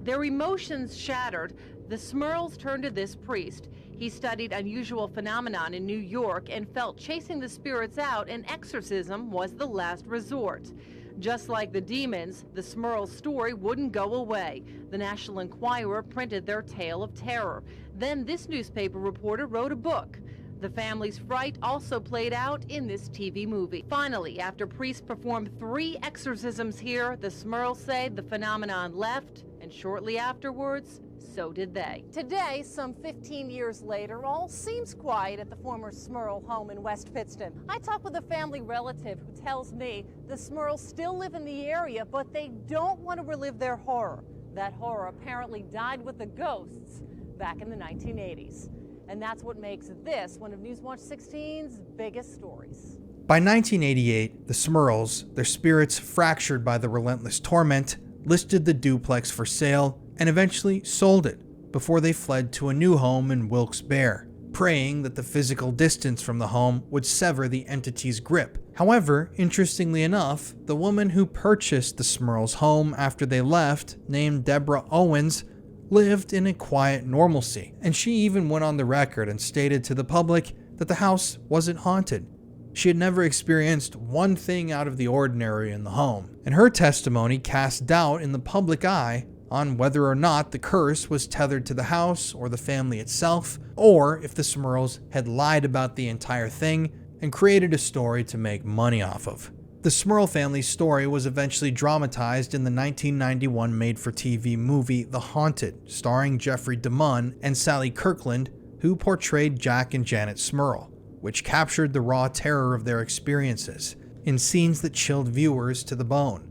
Their emotions shattered, the SMURLs turned to this priest. He studied unusual phenomenon in New York and felt chasing the spirits out and exorcism was the last resort. Just like the demons, the SMURL story wouldn't go away. The National Enquirer printed their tale of terror. Then this newspaper reporter wrote a book. The family's fright also played out in this TV movie. Finally, after priests performed 3 exorcisms here, the SMURLs say the phenomenon left, and shortly afterwards, so did they. Today, some 15 years later, all seems quiet at the former SMURL home in West Pittston. I talked with a family relative who tells me the SMURLs still live in the area, but they don't want to relive their horror. That horror apparently died with the ghosts back in the 1980s. And that's what makes this one of Newswatch 16's biggest stories. By 1988, the SMURLs, their spirits fractured by the relentless torment, listed the duplex for sale and eventually sold it before they fled to a new home in Wilkes-Barre, praying that the physical distance from the home would sever the entity's grip. However, interestingly enough, the woman who purchased the SMURLs' home after they left, named Deborah Owens, lived in a quiet normalcy, and she even went on the record and stated to the public that the house wasn't haunted. She had never experienced one thing out of the ordinary in the home, and her testimony cast doubt in the public eye on whether or not the curse was tethered to the house or the family itself, or if the SMURLs had lied about the entire thing and created a story to make money off of. The SMURL family's story was eventually dramatized in the 1991 made-for-TV movie The Haunted, starring Jeffrey DeMunn and Sally Kirkland, who portrayed Jack and Janet SMURL, which captured the raw terror of their experiences in scenes that chilled viewers to the bone.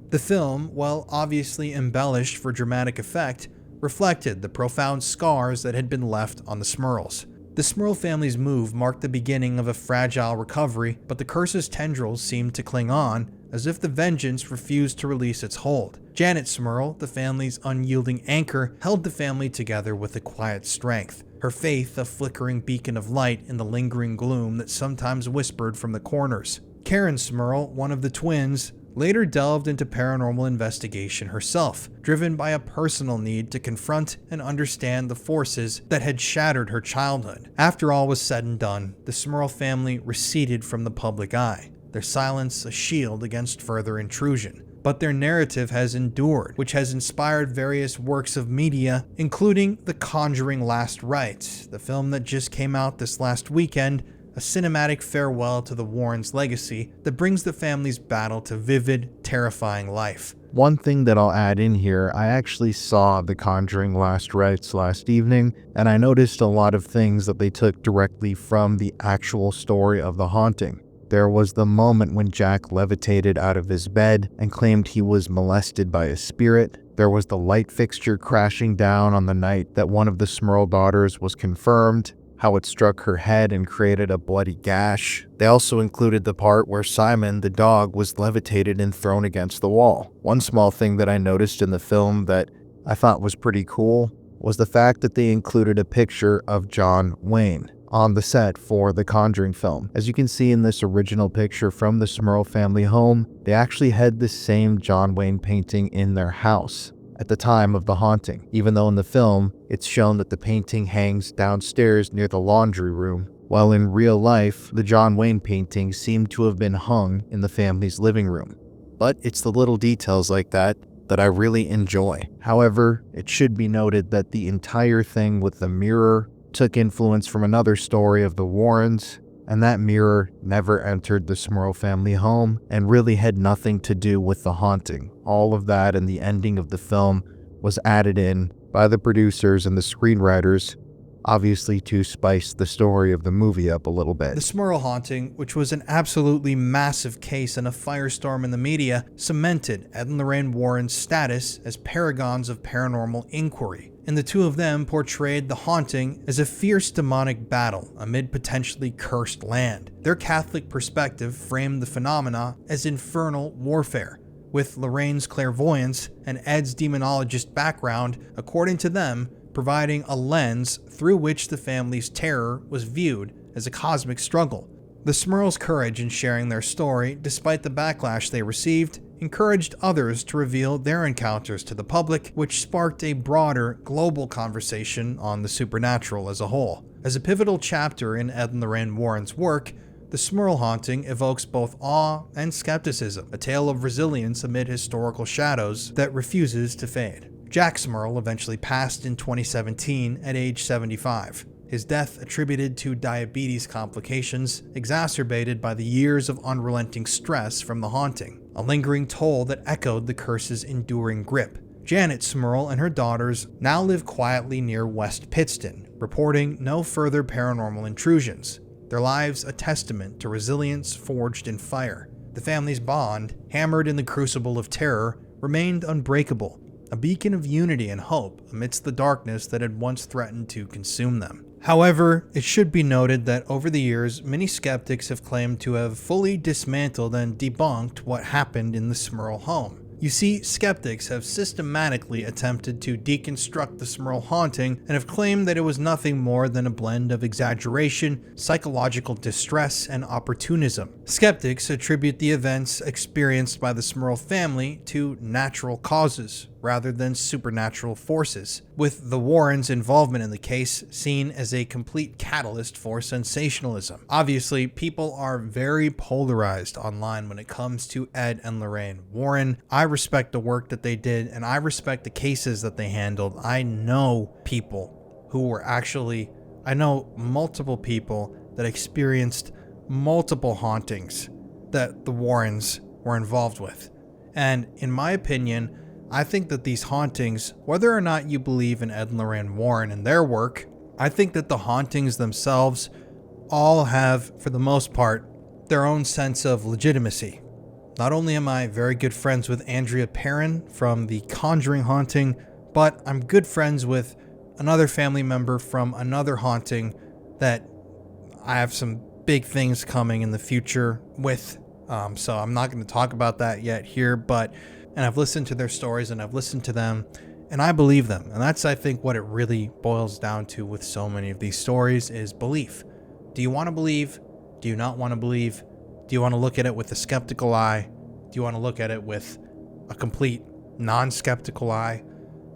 The film, while obviously embellished for dramatic effect, reflected the profound scars that had been left on the SMURLs. The SMURL family's move marked the beginning of a fragile recovery, but the curse's tendrils seemed to cling on, as if the vengeance refused to release its hold. Janet SMURL, the family's unyielding anchor, held the family together with a quiet strength, her faith a flickering beacon of light in the lingering gloom that sometimes whispered from the corners. Karen SMURL, one of the twins, later delved into paranormal investigation herself, driven by a personal need to confront and understand the forces that had shattered her childhood. After all was said and done, the SMURL family receded from the public eye, their silence a shield against further intrusion. But their narrative has endured, which has inspired various works of media, including The Conjuring Last Rites, the film that just came out this last weekend, a cinematic farewell to the Warrens' legacy that brings the family's battle to vivid, terrifying life. One thing that I'll add in here, I actually saw The Conjuring Last Rites last evening, and I noticed a lot of things that they took directly from the actual story of the haunting. There was the moment when Jack levitated out of his bed and claimed he was molested by a spirit. There was the light fixture crashing down on the night that one of the SMURL daughters was confirmed, how it struck her head and created a bloody gash. They also included the part where Simon, the dog, was levitated and thrown against the wall. One small thing that I noticed in the film that I thought was pretty cool was the fact that they included a picture of John Wayne on the set for the Conjuring film. As you can see in this original picture from the SMURL family home, they actually had the same John Wayne painting in their house at the time of the haunting, even though in the film, it's shown that the painting hangs downstairs near the laundry room, while in real life, the John Wayne painting seemed to have been hung in the family's living room. But it's the little details like that I really enjoy. However, it should be noted that the entire thing with the mirror took influence from another story of the Warrens, and that mirror never entered the SMURL family home and really had nothing to do with the haunting. All of that and the ending of the film was added in by the producers and the screenwriters, obviously to spice the story of the movie up a little bit. The SMURL haunting, which was an absolutely massive case and a firestorm in the media, cemented Ed and Lorraine Warren's status as paragons of paranormal inquiry. And the two of them portrayed the haunting as a fierce demonic battle amid potentially cursed land. Their Catholic perspective framed the phenomena as infernal warfare, with Lorraine's clairvoyance and Ed's demonologist background, according to them, providing a lens through which the family's terror was viewed as a cosmic struggle. The SMURL's courage in sharing their story, despite the backlash they received, encouraged others to reveal their encounters to the public, which sparked a broader, global conversation on the supernatural as a whole. As a pivotal chapter in Ed and Lorraine Warren's work, the SMURL haunting evokes both awe and skepticism, a tale of resilience amid historical shadows that refuses to fade. Jack SMURL eventually passed in 2017 at age 75. His death attributed to diabetes complications exacerbated by the years of unrelenting stress from the haunting, a lingering toll that echoed the curse's enduring grip. Janet SMURL and her daughters now live quietly near West Pittston, reporting no further paranormal intrusions, their lives a testament to resilience forged in fire. The family's bond, hammered in the crucible of terror, remained unbreakable, a beacon of unity and hope amidst the darkness that had once threatened to consume them. However, it should be noted that over the years, many skeptics have claimed to have fully dismantled and debunked what happened in the SMURL home. You see, skeptics have systematically attempted to deconstruct the SMURL haunting and have claimed that it was nothing more than a blend of exaggeration, psychological distress, and opportunism. Skeptics attribute the events experienced by the SMURL family to natural causes rather than supernatural forces, with the Warrens' involvement in the case seen as a complete catalyst for sensationalism. Obviously, people are very polarized online when it comes to Ed and Lorraine Warren. I respect the work that they did, and I respect the cases that they handled. I know people who were I know multiple people that experienced multiple hauntings that the Warrens were involved with. And in my opinion, I think that these hauntings, whether or not you believe in Ed and Lorraine Warren and their work, I think that the hauntings themselves all have, for the most part, their own sense of legitimacy. Not only am I very good friends with Andrea Perrin from the Conjuring haunting, but I'm good friends with another family member from another haunting that I have some big things coming in the future with. So I'm not going to talk about that yet here, and I've listened to their stories and I've listened to them and I believe them. And that's, I think, what it really boils down to with so many of these stories is belief. Do you want to believe? Do you not want to believe? Do you want to look at it with a skeptical eye? Do you want to look at it with a complete non-skeptical eye?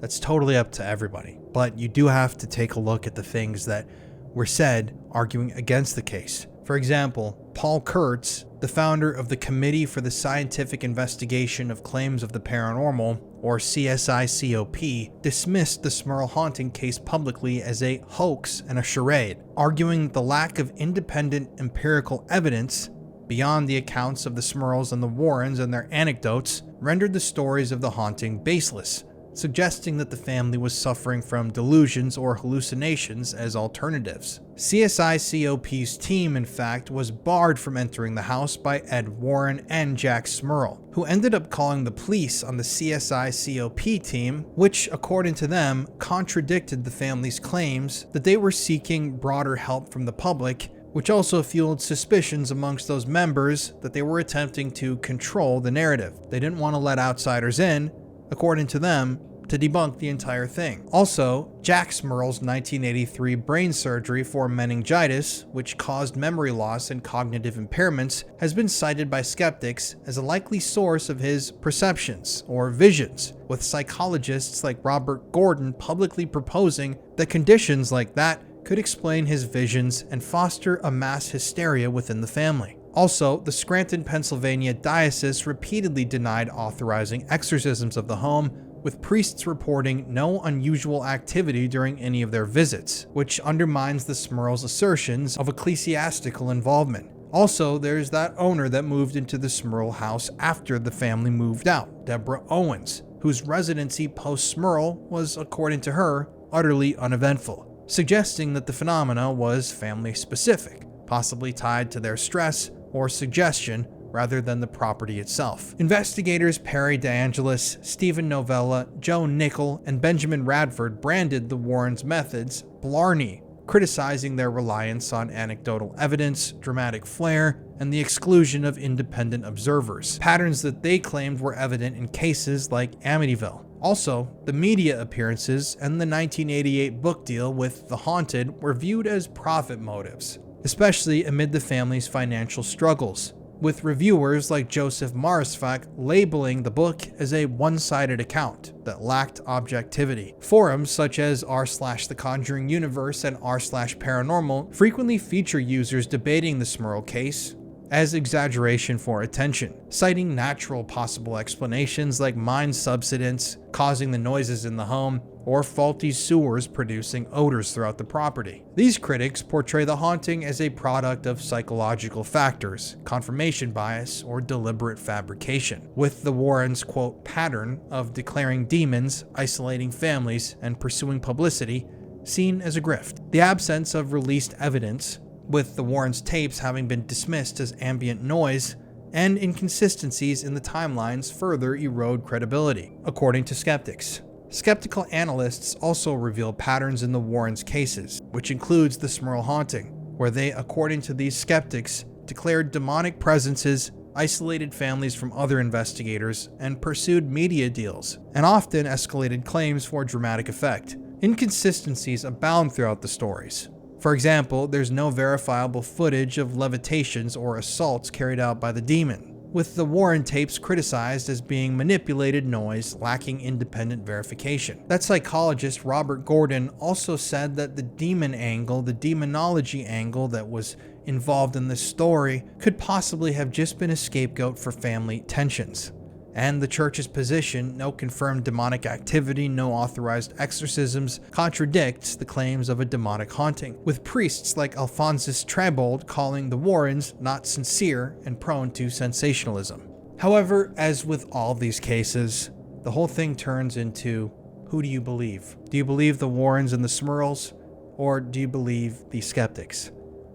That's totally up to everybody. But you do have to take a look at the things that were said arguing against the case. For example, Paul Kurtz, the founder of the Committee for the Scientific Investigation of Claims of the Paranormal, or CSICOP, dismissed the SMURL haunting case publicly as a hoax and a charade, arguing that the lack of independent empirical evidence beyond the accounts of the SMURLs and the Warrens and their anecdotes rendered the stories of the haunting baseless, suggesting that the family was suffering from delusions or hallucinations as alternatives. CSICOP's team, in fact, was barred from entering the house by Ed Warren and Jack SMURL, who ended up calling the police on the CSICOP team, which, according to them, contradicted the family's claims that they were seeking broader help from the public, which also fueled suspicions amongst those members that they were attempting to control the narrative. They didn't want to let outsiders in, according to them, to debunk the entire thing. Also, Jack SMURL's 1983 brain surgery for meningitis, which caused memory loss and cognitive impairments, has been cited by skeptics as a likely source of his perceptions or visions, with psychologists like Robert Gordon publicly proposing that conditions like that could explain his visions and foster a mass hysteria within the family. Also, the Scranton, Pennsylvania diocese repeatedly denied authorizing exorcisms of the home, with priests reporting no unusual activity during any of their visits, which undermines the SMURL's assertions of ecclesiastical involvement. Also, there's that owner that moved into the SMURL house after the family moved out, Deborah Owens, whose residency post-SMURL was, according to her, utterly uneventful, suggesting that the phenomena was family-specific, possibly tied to their stress or suggestion rather than the property itself. Investigators Perry DeAngelis, Stephen Novella, Joe Nickel, and Benjamin Radford branded the Warrens' methods Blarney, criticizing their reliance on anecdotal evidence, dramatic flair, and the exclusion of independent observers, patterns that they claimed were evident in cases like Amityville. Also, the media appearances and the 1988 book deal with The Haunted were viewed as profit motives, especially amid the family's financial struggles, with reviewers like Joseph Marisfak labeling the book as a one-sided account that lacked objectivity. Forums such as r/The Conjuring Universe and r/Paranormal frequently feature users debating the SMURL case as exaggeration for attention, citing natural possible explanations like mind subsidence causing the noises in the home, or faulty sewers producing odors throughout the property. These critics portray the haunting as a product of psychological factors, confirmation bias, or deliberate fabrication, with the Warrens' quote pattern of declaring demons, isolating families, and pursuing publicity seen as a grift. The absence of released evidence, with the Warrens' tapes having been dismissed as ambient noise, and inconsistencies in the timelines further erode credibility, according to skeptics. Skeptical analysts also reveal patterns in the Warrens' cases, which includes the SMURL haunting, where they, according to these skeptics, declared demonic presences, isolated families from other investigators, and pursued media deals, and often escalated claims for dramatic effect. Inconsistencies abound throughout the stories. For example, there's no verifiable footage of levitations or assaults carried out by the demon, with the Warren tapes criticized as being manipulated noise lacking independent verification. That psychologist Robert Gordon also said that the demon angle, the demonology angle that was involved in this story, could possibly have just been a scapegoat for family tensions. And the church's position, no confirmed demonic activity, no authorized exorcisms, contradicts the claims of a demonic haunting, with priests like Alphonsus Trebold calling the Warrens not sincere and prone to sensationalism. However, as with all these cases, the whole thing turns into, who do you believe? Do you believe the Warrens and the SMURLs, or do you believe the skeptics?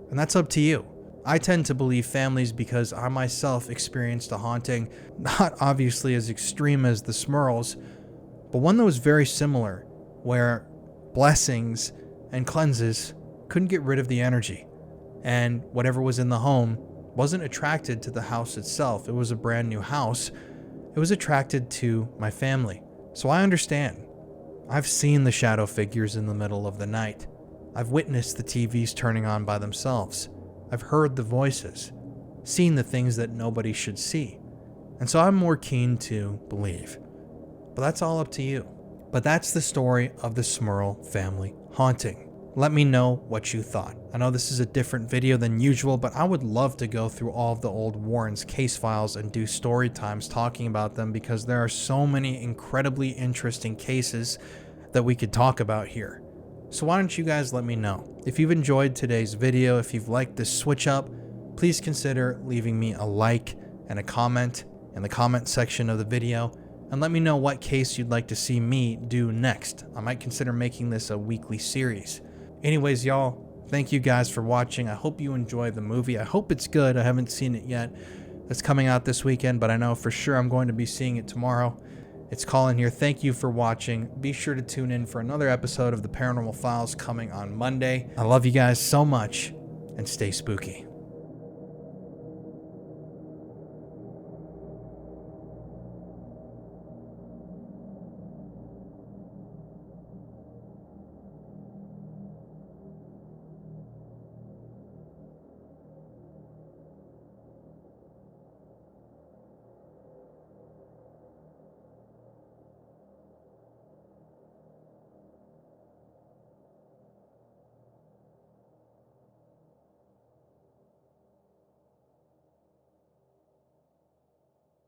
And that's up to you. I tend to believe families because I myself experienced a haunting, not obviously as extreme as the SMURLs, but one that was very similar, where blessings and cleanses couldn't get rid of the energy, and whatever was in the home wasn't attracted to the house itself. It was a brand new house. It was attracted to my family. So I understand. I've seen the shadow figures in the middle of the night. I've witnessed the TVs turning on by themselves. I've heard the voices, seen the things that nobody should see, and so I'm more keen to believe. But that's all up to you. But that's the story of the SMURL family haunting. Let me know what you thought. I know this is a different video than usual, but I would love to go through all of the old Warrens case files and do story times talking about them, because there are so many incredibly interesting cases that we could talk about here. So why don't you guys let me know. If you've enjoyed today's video, if you've liked this switch up, please consider leaving me a like and a comment in the comment section of the video, and let me know what case you'd like to see me do next. I might consider making this a weekly series. Anyways, y'all, thank you guys for watching. I hope you enjoyed the movie. I hope it's good. I haven't seen it yet. It's coming out this weekend, but I know for sure I'm going to be seeing it tomorrow. It's Colin here. Thank you for watching. Be sure to tune in for another episode of the Paranormal Files coming on Monday. I love you guys so much, and stay spooky.